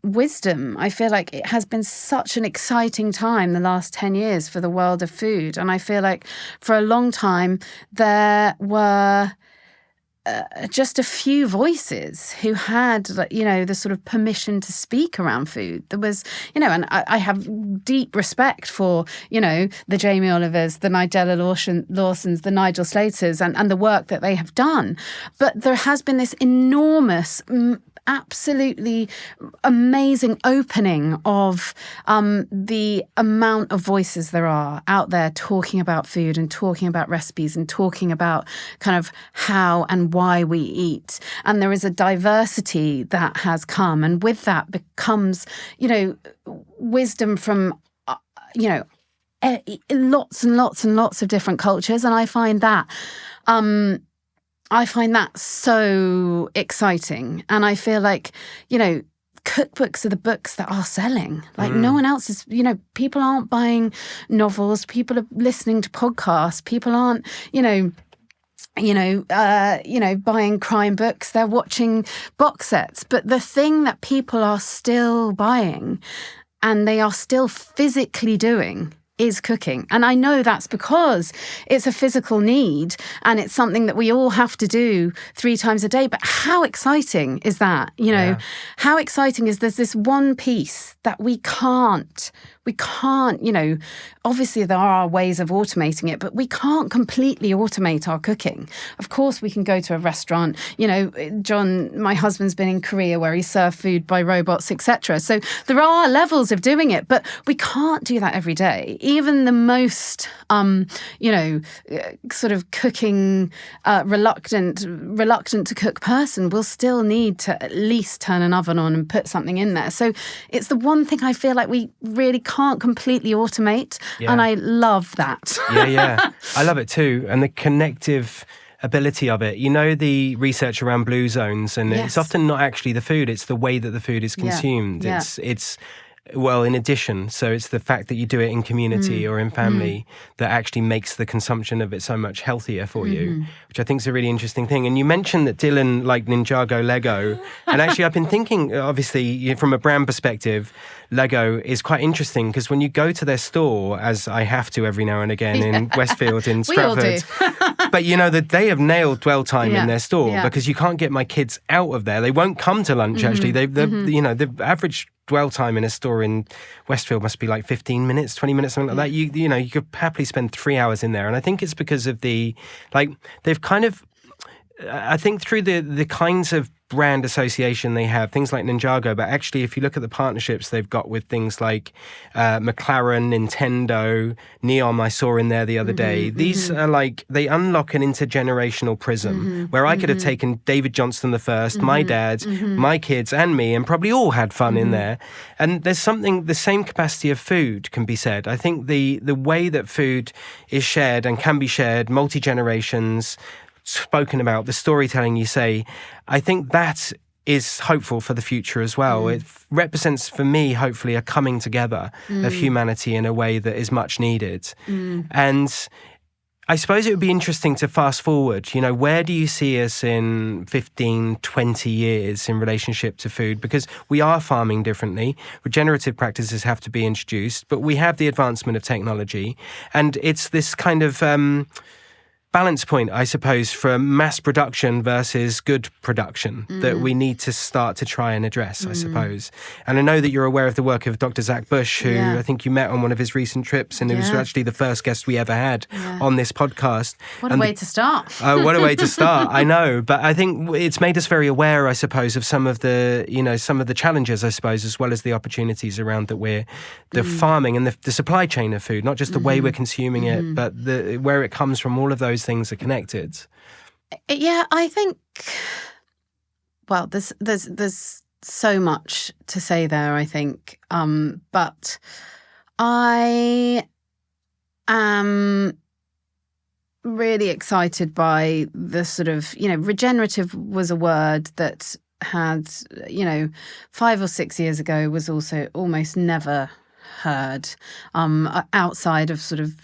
wisdom. I feel like it has been such an exciting time the last 10 years for the world of food. And I feel like for a long time there were just a few voices who had, the sort of permission to speak around food. There was, and I have deep respect for, the Jamie Olivers, the Nigella Lawsons, the Nigel Slaters, and the work that they have done. But there has been this enormous absolutely amazing opening of the amount of voices there are out there talking about food and talking about recipes and talking about kind of how and why we eat. And there is a diversity that has come. And with that becomes, wisdom from, lots and lots and lots of different cultures. And I find that so exciting. And I feel like, cookbooks are the books that are selling. Like no one else is, people aren't buying novels. People are listening to podcasts. People aren't, buying crime books. They're watching box sets. But the thing that people are still buying and they are still physically doing is cooking. And I know that's because it's a physical need and it's something that we all have to do 3 times a day. But how exciting is that? How exciting is there's this one piece that we can't, obviously there are ways of automating it, but we can't completely automate our cooking. Of course, we can go to a restaurant. John, my husband's been in Korea where he served food by robots, etc. So there are levels of doing it, but we can't do that every day. Even the most, sort of cooking, reluctant to cook person will still need to at least turn an oven on and put something in there. So it's the one thing I feel like we really can't completely automate. Yeah. And I love that. Yeah. I love it too. And the connective ability of it. The research around blue zones, and It's often not actually the food, it's the way that the food is consumed. Yeah. It's in addition, so it's the fact that you do it in community or in family that actually makes the consumption of it so much healthier for you, which I think is a really interesting thing. And you mentioned that Dylan liked Ninjago Lego, and actually I've been thinking, obviously, from a brand perspective, Lego is quite interesting because when you go to their store, as I have to every now and again in Westfield in Stratford, but that they have nailed dwell time in their store because you can't get my kids out of there. They won't come to lunch. Actually, the average dwell time in a store in Westfield must be like 15 minutes, 20 minutes, something like that. You could happily spend 3 hours in there. And I think it's because of they've kind of, I think through the kinds of brand association they have, things like Ninjago, but actually if you look at the partnerships they've got with things like McLaren, Nintendo, Neom I saw in there the other day, these are like, they unlock an intergenerational prism where I could have taken David Johnston the first, my dad, my kids and me, and probably all had fun in there. And there's something, the same capacity of food can be said. I think the way that food is shared and can be shared, multi-generations, spoken about, the storytelling you say, I think that is hopeful for the future as well. It represents for me, hopefully, a coming together of humanity in a way that is much needed. And I suppose it would be interesting to fast forward, where do you see us in 15, 20 years in relationship to food? Because we are farming differently. Regenerative practices have to be introduced, but we have the advancement of technology. And it's this kind of balance point, I suppose, for mass production versus good production that we need to start to try and address, I suppose. And I know that you're aware of the work of Dr. Zach Bush, who I think you met on one of his recent trips, and he was actually the first guest we ever had on this podcast. What a way to start. What a way to start, I know. But I think it's made us very aware, I suppose, of some of the, some of the challenges, I suppose, as well as the opportunities around the farming and the supply chain of food, not just the way we're consuming it, but where it comes from. All of those things are connected. Yeah, I think, well, there's so much to say there, I think. But I am really excited by the sort of, regenerative was a word that had, 5 or 6 years ago was also almost never heard outside of sort of,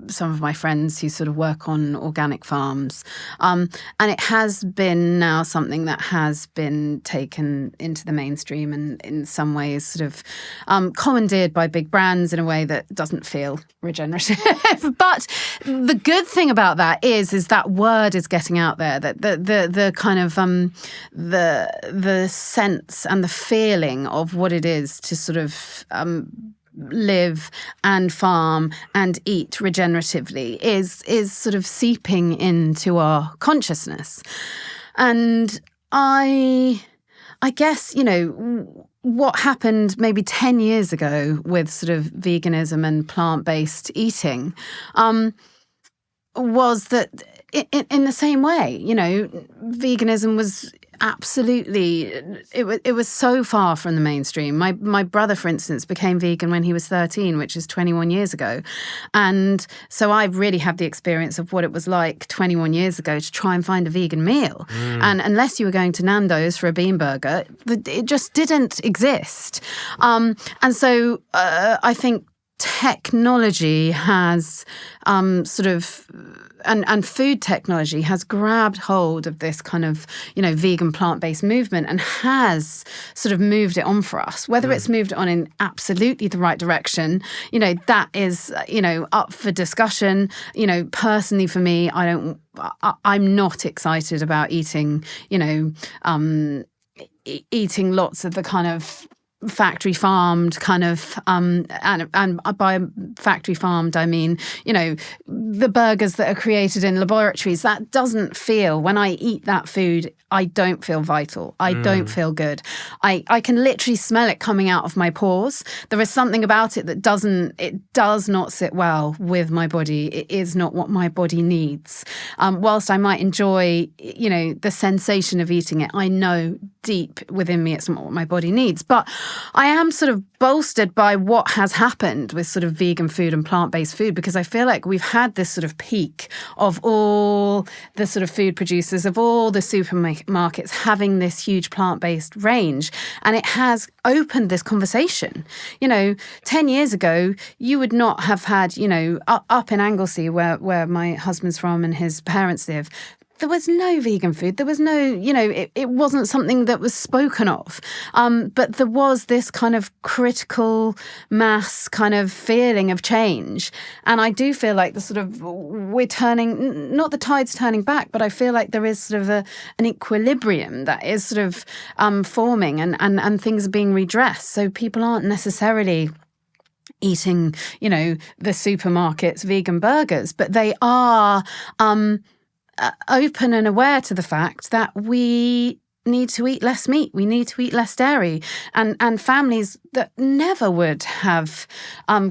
some of my friends who sort of work on organic farms. And it has been now something that has been taken into the mainstream and in some ways sort of commandeered by big brands in a way that doesn't feel regenerative. But the good thing about that is that word is getting out there, that the kind of the sense and the feeling of what it is to sort of live and farm and eat regeneratively is sort of seeping into our consciousness. And I I guess, what happened maybe 10 years ago with sort of veganism and plant-based eating was that in the same way, veganism was absolutely, it was so far from the mainstream. My brother, for instance, became vegan when he was 13, which is 21 years ago. And so I really have the experience of what it was like 21 years ago to try and find a vegan meal. And unless you were going to Nando's for a bean burger, it just didn't exist. And so I think technology has and food technology has grabbed hold of this kind of, vegan plant-based movement and has sort of moved it on for us. Whether it's moved it on in absolutely the right direction, that is, up for discussion. Personally for me, I'm not excited about eating, eating lots of the kind of factory farmed kind of and by factory farmed I mean the burgers that are created in laboratories. That doesn't feel, when I eat that food, I don't feel vital. I don't feel good. I can literally smell it coming out of my pores. There is something about it that does not sit well with my body. It is not what my body needs. Whilst I might enjoy the sensation of eating it, I know deep within me it's not what my body needs. But I am sort of bolstered by what has happened with sort of vegan food and plant-based food, because I feel like we've had this sort of peak of all the sort of food producers, of all the supermarkets having this huge plant-based range, and it has opened this conversation. 10 years ago, you would not have had, up in Anglesey, where my husband's from and his parents live, there was no vegan food. There was no, it wasn't something that was spoken of. But there was this kind of critical mass kind of feeling of change. And I do feel like we're turning, not the tide's turning back, but I feel like there is sort of an equilibrium that is sort of forming and things are being redressed. So people aren't necessarily eating, the supermarket's vegan burgers, but they are open and aware to the fact that we need to eat less meat, we need to eat less dairy, and families that never would have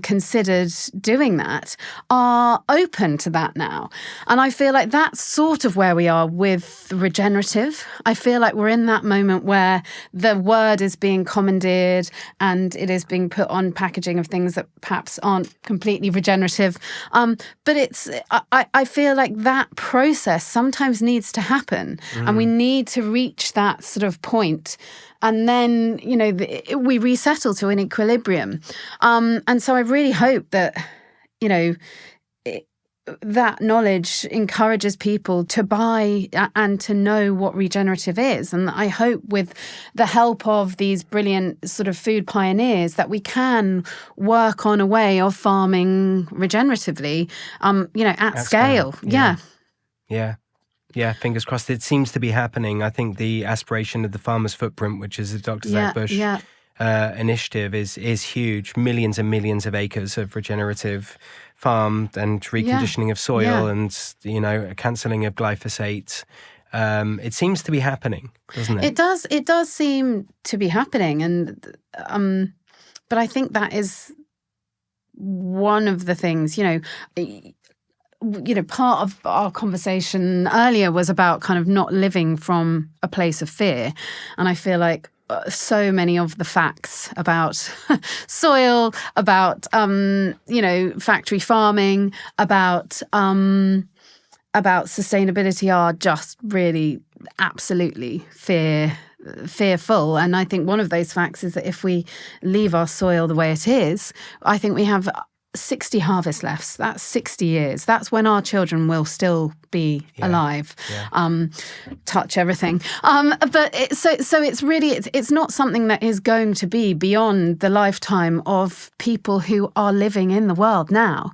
considered doing that are open to that now. And I feel like that's sort of where we are with regenerative. I feel like we're in that moment where the word is being commandeered and it is being put on packaging of things that perhaps aren't completely regenerative. But I feel like that process sometimes needs to happen, and we need to reach that sort of point. And then, we resettle to an equilibrium. And so I really hope that, that knowledge encourages people to buy and to know what regenerative is. And I hope with the help of these brilliant sort of food pioneers that we can work on a way of farming regeneratively, at scale. Yeah. Yeah, fingers crossed. It seems to be happening. I think the aspiration of the Farmer's Footprint, which is the Dr. Zach Bush initiative, is huge. Millions and millions of acres of regenerative farm and reconditioning of soil and, a cancelling of glyphosate. It seems to be happening, doesn't it? It does seem to be happening. And but I think that is one of the things, part of our conversation earlier was about kind of not living from a place of fear. And I feel like so many of the facts about soil, about, factory farming, about sustainability are just really absolutely fearful. And I think one of those facts is that if we leave our soil the way it is, I think we have 60 harvest left. That's 60 years. That's when our children will still be alive. Touch everything. But so it's really, it's not something that is going to be beyond the lifetime of people who are living in the world now.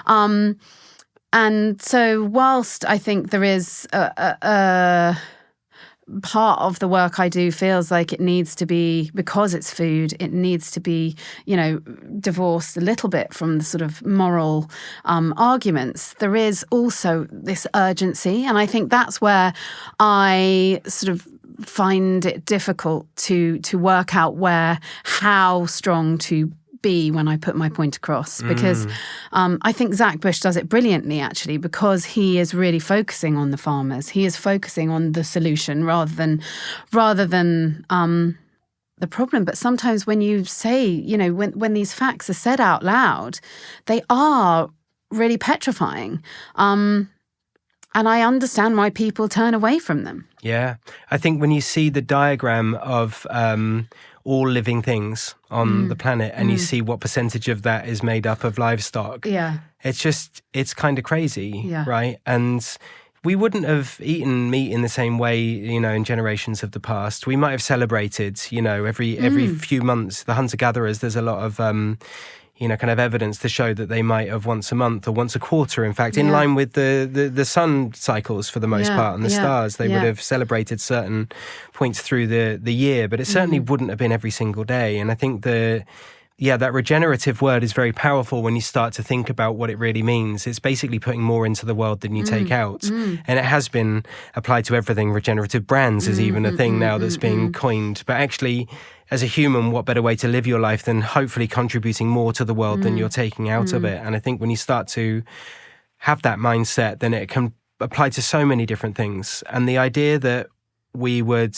And so whilst I think there is a part of the work I do feels like it needs to be, because it's food, it needs to be, divorced a little bit from the sort of moral arguments. There is also this urgency, and I think that's where I sort of find it difficult to work out how strong to be when I put my point across, because I think Zach Bush does it brilliantly, actually, because he is really focusing on the farmers. He is focusing on the solution rather than the problem. But sometimes when you say, when these facts are said out loud, they are really petrifying. And I understand why people turn away from them. Yeah. I think when you see the diagram of all living things on the planet and you see what percentage of that is made up of livestock, it's kind of crazy, right? And we wouldn't have eaten meat in the same way, in generations of the past. We might have celebrated, every few months. The hunter-gatherers, there's a lot of, kind of evidence to show that they might have once a month or once a quarter, in fact, in line with the sun cycles for the most part and the stars. They would have celebrated certain points through the year, but it certainly wouldn't have been every single day. And I think that regenerative word is very powerful when you start to think about what it really means. It's basically putting more into the world than you take out. And it has been applied to everything. Regenerative brands is even a thing now that's being coined. But actually, as a human, what better way to live your life than hopefully contributing more to the world than you're taking out of it? And I think when you start to have that mindset, then it can apply to so many different things. And the idea that we would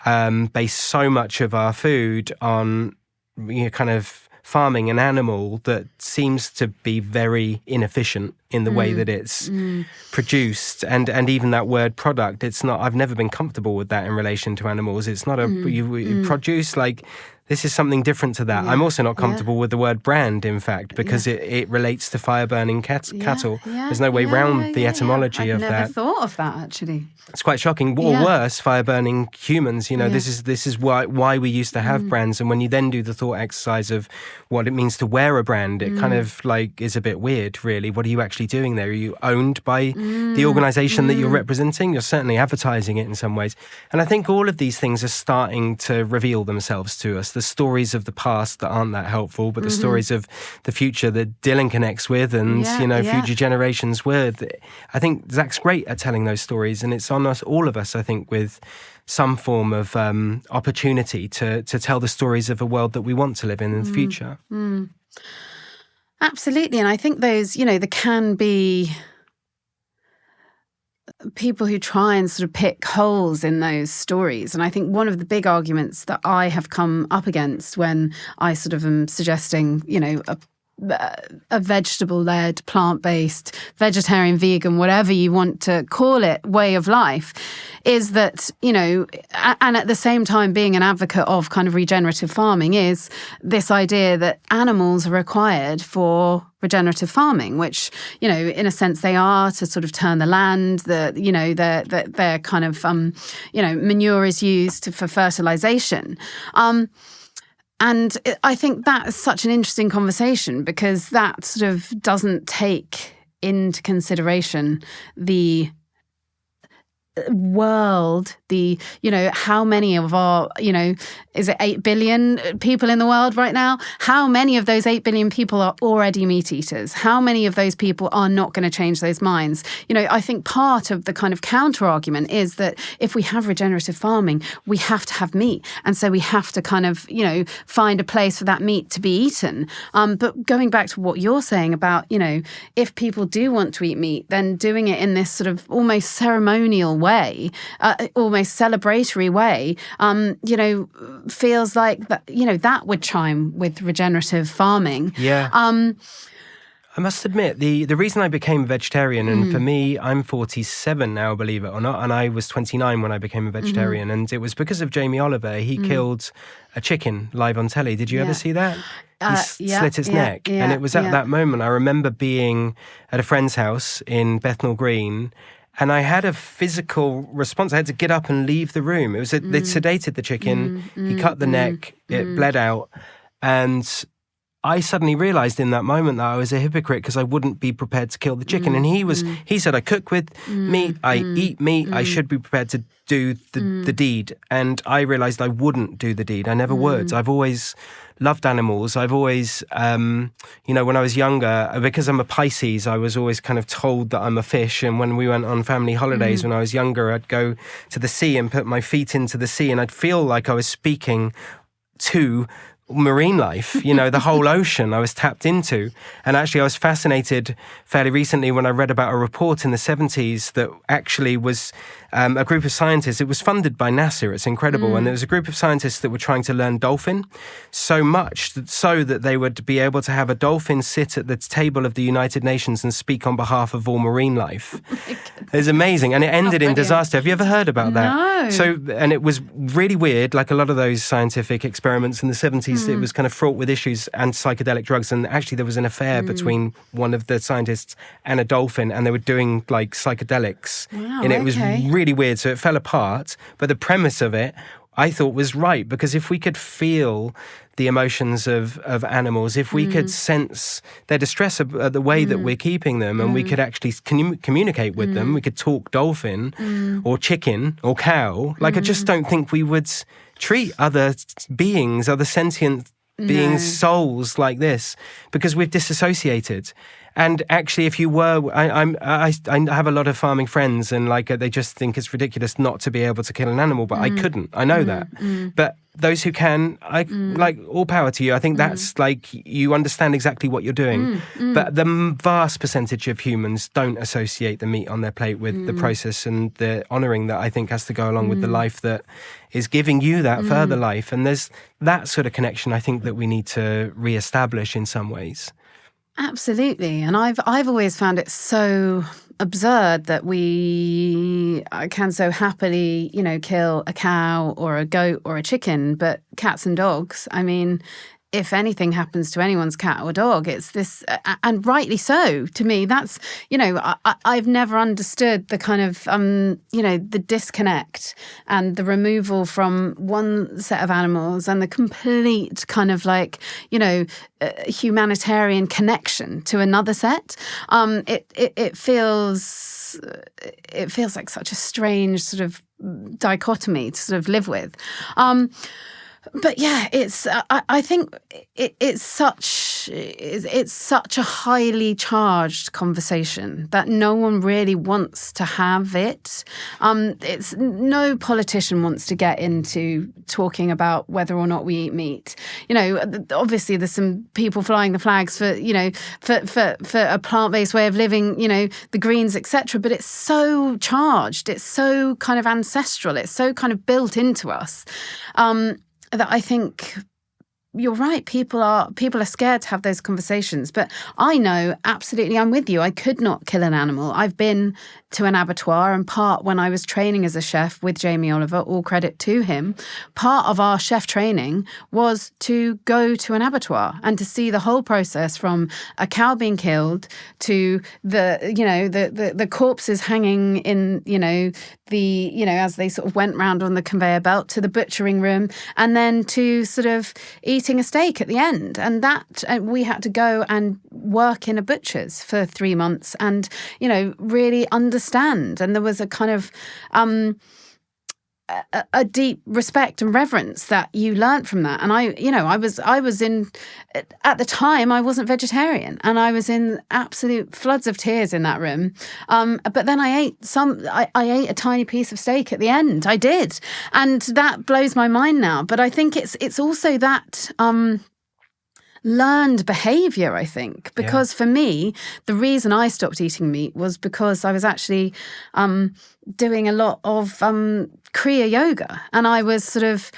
base so much of our food on kind of farming an animal that seems to be very inefficient in the way that it's produced, and even that word product, it's not, I've never been comfortable with that in relation to animals. It's not you produce, like, this is something different to that. I'm also not comfortable with the word brand, in fact, because it relates to fire-burning cattle. There's no way around the etymology of that. I've never thought of that, actually. It's quite shocking. Or worse, fire-burning humans. This is why we used to have brands. And when you then do the thought exercise of what it means to wear a brand, it kind of is a bit weird, really. What are you actually doing there? Are you owned by the organisation that you're representing? You're certainly advertising it in some ways. And I think all of these things are starting to reveal themselves to us. The stories of the past that aren't that helpful, but the stories of the future that Dylan connects with and, future generations with. I think Zach's great at telling those stories, and it's on us, all of us, I think, with some form of opportunity to tell the stories of a world that we want to live in the future. Absolutely. And I think those, there can be people who try and sort of pick holes in those stories. And I think one of the big arguments that I have come up against when I sort of am suggesting, a vegetable-led, plant-based, vegetarian, vegan, whatever you want to call it, way of life, is that, and at the same time being an advocate of kind of regenerative farming, is this idea that animals are required for regenerative farming, which, in a sense they are, to sort of turn the land, their kind of, manure is used for fertilization. And I think that is such an interesting conversation, because that sort of doesn't take into consideration the world, how many of our, is it 8 billion people in the world right now? How many of those 8 billion people are already meat eaters? How many of those people are not going to change those minds? I think part of the kind of counter argument is that if we have regenerative farming, we have to have meat. And so we have to kind of, find a place for that meat to be eaten. But going back to what you're saying about, if people do want to eat meat, then doing it in this sort of almost ceremonial way, almost celebratory way, feels like that, that would chime with regenerative farming. Yeah. I must admit, the reason I became a vegetarian, and for me, I'm 47 now, believe it or not, and I was 29 when I became a vegetarian, and it was because of Jamie Oliver. He killed a chicken live on telly. Did you ever see that? He slit its neck. And it was at that moment, I remember being at a friend's house in Bethnal Green, and I had a physical response. I had to get up and leave the room. It was they'd sedated the chicken. He cut the neck. It bled out. And I suddenly realised in that moment that I was a hypocrite because I wouldn't be prepared to kill the chicken. And he said, I cook with meat, I eat meat, I should be prepared to do the deed. And I realised I wouldn't do the deed. I never would. I've always loved animals. I've always, when I was younger, because I'm a Pisces, I was always kind of told that I'm a fish. And when we went on family holidays when I was younger, I'd go to the sea and put my feet into the sea, and I'd feel like I was speaking to marine life, the whole ocean I was tapped into. And actually I was fascinated fairly recently when I read about a report in the 70s that actually was a group of scientists. It was funded by NASA. It's incredible. And there was a group of scientists that were trying to learn dolphin so much so that they would be able to have a dolphin sit at the table of the United Nations and speak on behalf of all marine life. It's amazing. And it ended in disaster. Have you ever heard about that? No. So, and it was really weird, like a lot of those scientific experiments in the 70s, it was kind of fraught with issues and psychedelic drugs. And actually there was an affair between one of the scientists and a dolphin, and they were doing like psychedelics. Wow, and it was okay. really weird. So it fell apart. But the premise of it, I thought, was right, because if we could feel the emotions of animals, if we could sense their distress at the way that we're keeping them, and we could actually communicate with them, we could talk dolphin or chicken or cow, like I just don't think we would treat other beings, other sentient beings, souls like this, because we've disassociated. And actually, if you were, I have a lot of farming friends, and like they just think it's ridiculous not to be able to kill an animal, but I couldn't. I know that. But those who can, like, all power to you. I think that's like, you understand exactly what you're doing. But the vast percentage of humans don't associate the meat on their plate with the process and the honouring that I think has to go along with the life that is giving you that further life. And there's that sort of connection I think that we need to re-establish in some ways. Absolutely. And I've always found it so absurd that we can so happily, kill a cow or a goat or a chicken, but cats and dogs, I mean, if anything happens to anyone's cat or dog, it's this, and rightly so. To me, that's, I've never understood the kind of, the disconnect and the removal from one set of animals and the complete kind of like, humanitarian connection to another set. It feels like such a strange sort of dichotomy to sort of live with. But yeah, it's. I think it's such a highly charged conversation that no one really wants to have it. It's no politician wants to get into talking about whether or not we eat meat. Obviously there's some people flying the flags for for a plant-based way of living. The Greens, etc. But it's so charged. It's so kind of ancestral. It's so kind of built into us. That I think you're right. People are scared to have those conversations. But I know absolutely, I'm with you. I could not kill an animal. I've been to an abattoir, and part when I was training as a chef with Jamie Oliver, all credit to him, part of our chef training was to go to an abattoir and to see the whole process from a cow being killed to the corpses hanging in, as they sort of went round on the conveyor belt, to the butchering room, and then to sort of eating a steak at the end. And that we had to go and work in a butcher's for 3 months and, really understand. And there was a kind of a deep respect and reverence that you learnt from that. And I was in, at the time, I wasn't vegetarian, and I was in absolute floods of tears in that room. But then I ate a tiny piece of steak at the end. I did. And that blows my mind now. But I think it's also that, learned behavior, I think, because for me, the reason I stopped eating meat was because I was actually doing a lot of Kriya yoga, and I was sort of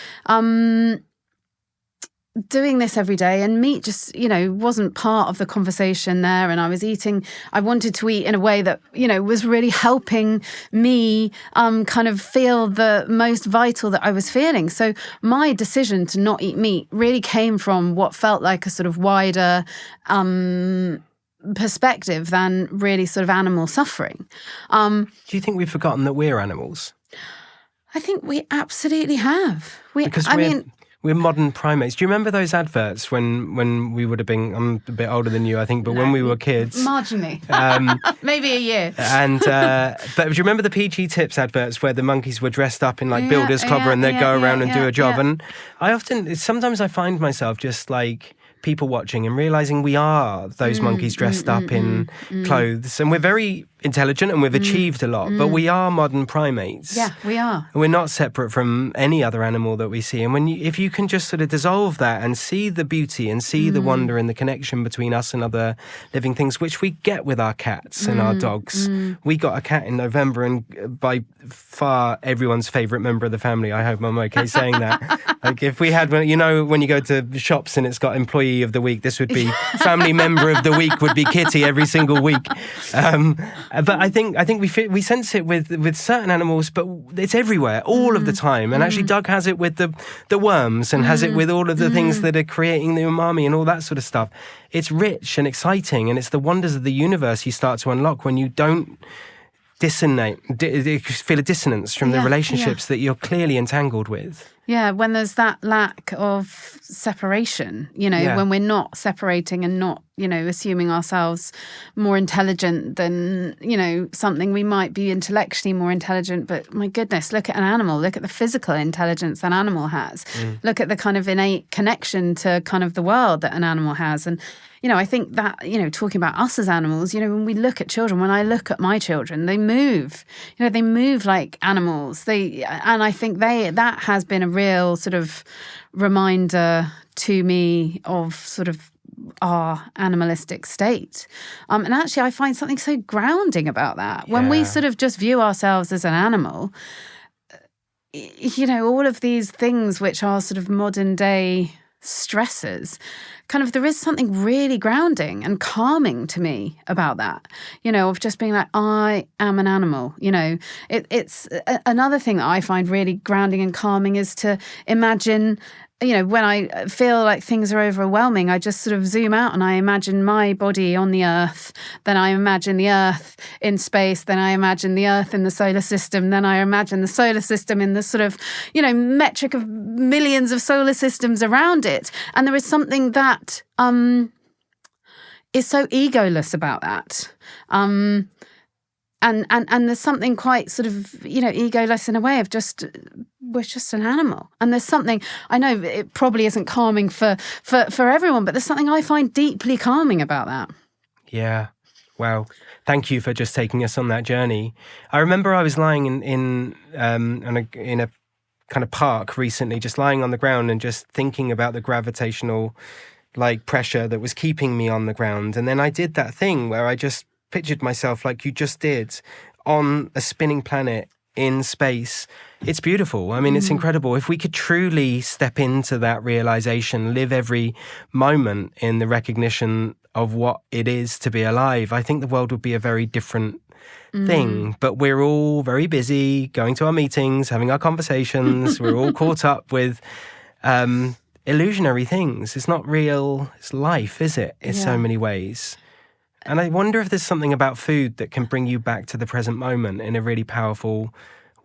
doing this every day, and meat just, wasn't part of the conversation there. And I wanted to eat in a way that, was really helping me kind of feel the most vital that I was feeling. So my decision to not eat meat really came from what felt like a sort of wider perspective than really sort of animal suffering. Do you think we've forgotten that we're animals? I think we absolutely have. We're modern primates. Do you remember those adverts when we would have been? I'm a bit older than you, I think, but when we were kids, marginally, maybe a year. And but do you remember the PG Tips adverts where the monkeys were dressed up in like builder's clobber and they'd go around and do a job? And sometimes I find myself just like people watching and realizing we are those monkeys dressed up in clothes, and we're very intelligent and we've achieved a lot, but we are modern primates. Yeah, we are. We're not separate from any other animal that we see. And if you can just sort of dissolve that and see the beauty and see the wonder and the connection between us and other living things, which we get with our cats and our dogs. We got a cat in November, and by far everyone's favourite member of the family. I hope I'm okay saying that. Like if we had, when you go to shops and it's got employee of the week, this would be family member of the week would be Kitty every single week. But I think we sense it with certain animals, but it's everywhere all of the time. And actually, Doug has it with the worms, and has it with all of the things that are creating the umami and all that sort of stuff. It's rich and exciting, and it's the wonders of the universe you start to unlock when you don't feel a dissonance from the relationships that you're clearly entangled with. Yeah, when there's that lack of separation, when we're not separating and not, assuming ourselves more intelligent than, something. We might be intellectually more intelligent, but my goodness, look at an animal, look at the physical intelligence an animal has. Look at the kind of innate connection to kind of the world that an animal has. And, I think that, talking about us as animals, when we look at children, when I look at my children, they move, they move like animals. And I think that has been a real sort of reminder to me of sort of our animalistic state. And actually, I find something so grounding about that. When we sort of just view ourselves as an animal, all of these things which are sort of modern day stressors, kind of there is something really grounding and calming to me about that, of just being like, I am an animal. It's another thing that I find really grounding and calming is to imagine, when I feel like things are overwhelming, I just sort of zoom out and I imagine my body on the earth, then I imagine the earth in space, then I imagine the earth in the solar system, then I imagine the solar system in the sort of, metric of millions of solar systems around it. And there is something that is so egoless about that. And there's something quite sort of, egoless in a way of just, we're just an animal. And there's something, I know it probably isn't calming for everyone, but there's something I find deeply calming about that. Yeah. Wow. Thank you for just taking us on that journey. I remember I was lying in a kind of park recently, just lying on the ground and just thinking about the gravitational pressure that was keeping me on the ground. And then I did that thing where I just pictured myself like you just did on a spinning planet in space. It's beautiful. I mean, it's incredible. If we could truly step into that realization, live every moment in the recognition of what it is to be alive, I think the world would be a very different thing. But we're all very busy going to our meetings, having our conversations. We're all caught up with illusionary things. It's not real. It's life, is it? In so many ways. And I wonder if there's something about food that can bring you back to the present moment in a really powerful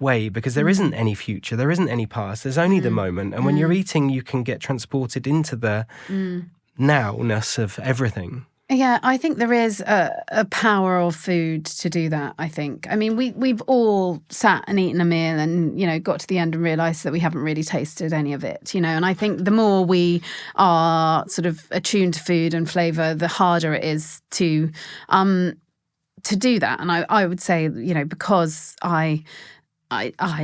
way, because there isn't any future, there isn't any past, there's only the moment. And when you're eating, you can get transported into the nowness of everything. Yeah, I think there is a power of food to do that, I think. I mean, we've all sat and eaten a meal and, got to the end and realised that we haven't really tasted any of it, and I think the more we are sort of attuned to food and flavour, the harder it is to do that. And I would say, because I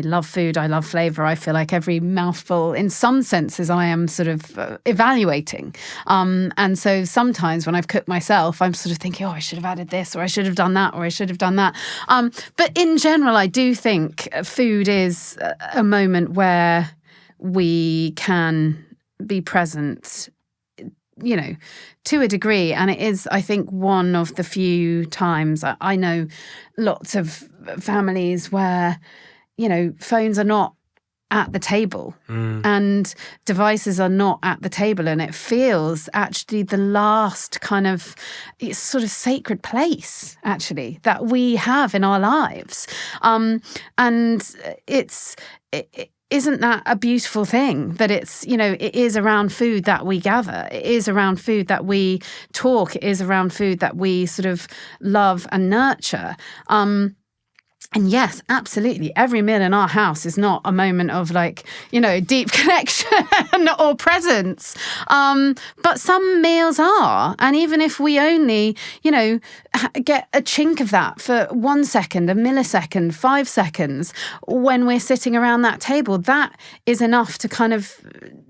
love food, I love flavour. I feel like every mouthful, in some senses, I am sort of evaluating. And so sometimes when I've cooked myself, I'm sort of thinking, I should have added this, or I should have done that, or I should have done that. But in general, I do think food is a moment where we can be present, to a degree. And it is, I think, one of the few times I know lots of families where phones are not at the table and devices are not at the table, and it feels actually the last kind of sort of sacred place actually that we have in our lives. And isn't that a beautiful thing? That it's, it is around food that we gather. It is around food that we talk. It is around food that we sort of love and nurture. And yes, absolutely. Every meal in our house is not a moment of deep connection or presence. But some meals are. And even if we only, get a chink of that for 1 second, a millisecond, 5 seconds, when we're sitting around that table, that is enough to kind of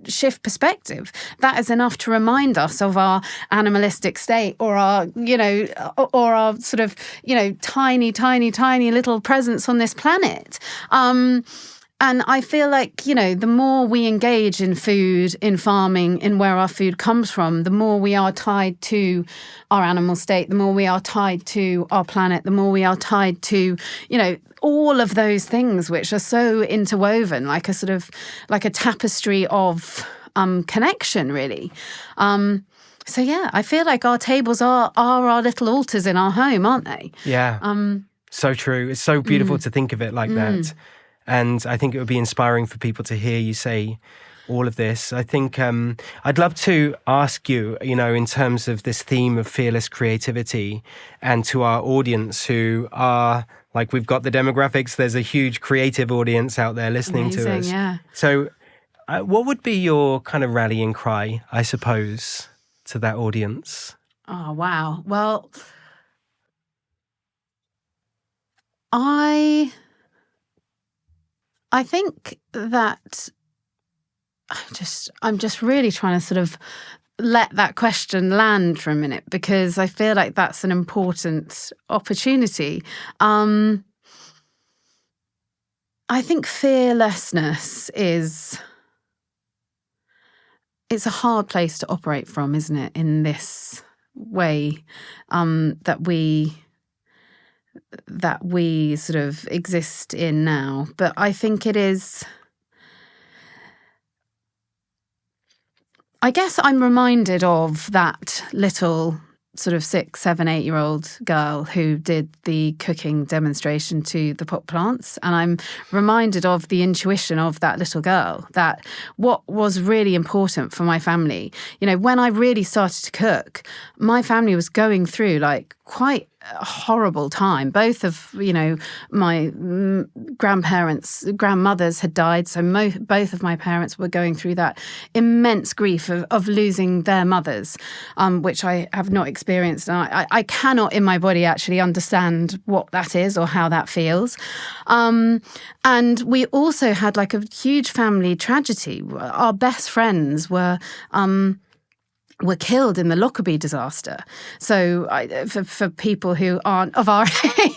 shift perspective. That is enough to remind us of our animalistic state or our, or our sort of, tiny, tiny, tiny little presence on this planet. And I feel like, the more we engage in food, in farming, in where our food comes from, the more we are tied to our animal state, the more we are tied to our planet, the more we are tied to, all of those things which are so interwoven, like a tapestry of connection, really. So yeah, I feel like our tables are our little altars in our home, aren't they? Yeah. So true. It's so beautiful to think of it like that. And I think it would be inspiring for people to hear you say all of this. I think I'd love to ask you, in terms of this theme of fearless creativity, and to our audience who are, we've got the demographics, there's a huge creative audience out there listening to us. Yeah. So what would be your kind of rallying cry, I suppose, to that audience? Oh, wow. Well, I think that I'm just really trying to sort of let that question land for a minute, because I feel like that's an important opportunity. I think fearlessness it's a hard place to operate from, isn't it? In this way that we sort of exist in now. But I think it is, I guess I'm reminded of that little sort of 6, 7, 8-year-old girl who did the cooking demonstration to the pot plants. And I'm reminded of the intuition of that little girl, that what was really important for my family, when I really started to cook, my family was going through quite a horrible time. Both of, my grandmothers had died. So both of my parents were going through that immense grief of losing their mothers, which I have not experienced. And I cannot in my body actually understand what that is or how that feels. And we also had a huge family tragedy. Our best friends were killed in the Lockerbie disaster. So for people who aren't of our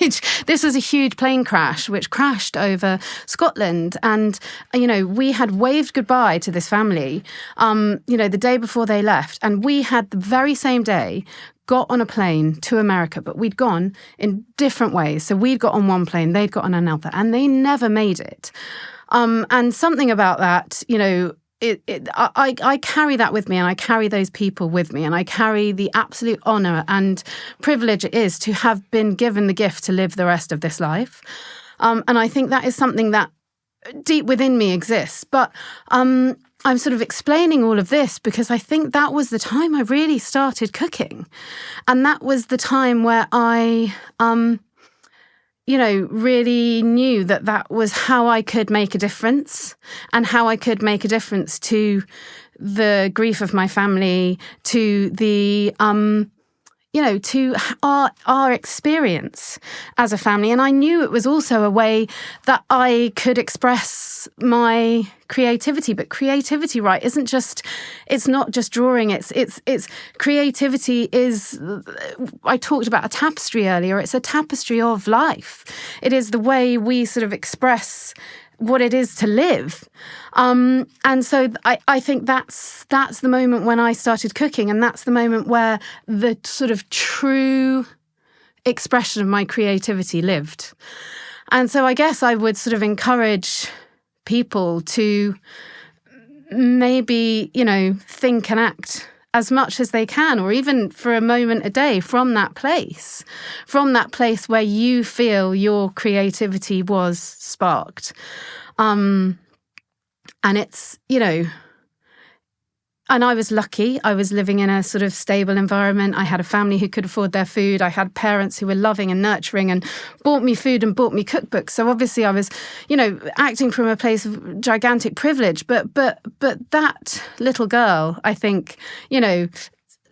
age, this was a huge plane crash which crashed over Scotland. And, we had waved goodbye to this family, the day before they left. And we had the very same day got on a plane to America, but we'd gone in different ways. So we'd got on one plane, they'd got on another, and they never made it. And something about that, I carry that with me, and I carry those people with me, and I carry the absolute honour and privilege it is to have been given the gift to live the rest of this life. And I think that is something that deep within me exists. But I'm sort of explaining all of this because I think that was the time I really started cooking. And that was the time where I really knew that was how I could make a difference, and how I could make a difference to the grief of my family, to the, to our experience as a family. And I knew it was also a way that I could express my creativity. But creativity, right, it's not just drawing. It's creativity is, I talked about a tapestry earlier. It's a tapestry of life. It is the way we sort of express what it is to live. And so I think that's the moment when I started cooking, and that's the moment where the sort of true expression of my creativity lived. And so I guess I would sort of encourage people to maybe, think and act as much as they can, or even for a moment a day from that place where you feel your creativity was sparked. And it's, you know, and I was lucky. I was living in a sort of stable environment. I had a family who could afford their food. I had parents who were loving and nurturing and bought me food and bought me cookbooks. So obviously I was, you know, acting from a place of gigantic privilege. But that little girl, I think, you know,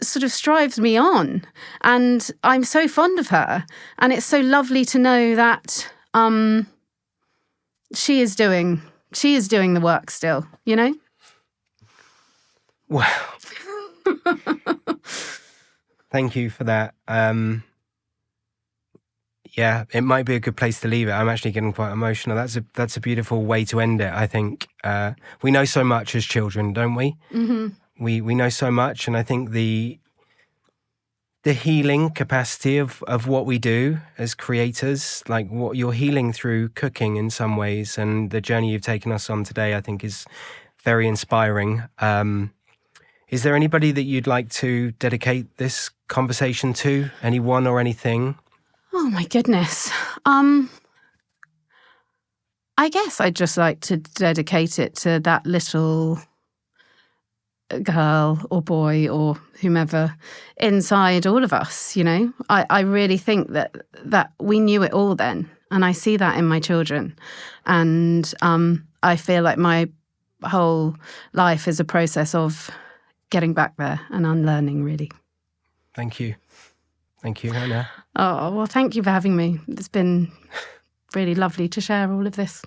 sort of strives me on. And I'm so fond of her. And it's so lovely to know that she is doing the work still, you know? Wow. Thank you for that. Yeah, it might be a good place to leave it. I'm actually getting quite emotional. That's a beautiful way to end it, I think. We know so much as children, don't we? Mm-hmm. We know so much, and I think the healing capacity of what we do as creators, like what you're healing through cooking in some ways, and the journey you've taken us on today, I think is very inspiring. Is there anybody that you'd like to dedicate this conversation to? Anyone or anything? Oh my goodness. I guess I'd just like to dedicate it to that little girl or boy or whomever inside all of us, you know. I really think that we knew it all then. And I see that in my children. And I feel like my whole life is a process of getting back there and unlearning, really. Thank you. Thank you, Hannah. Oh, well, thank you for having me. It's been really lovely to share all of this.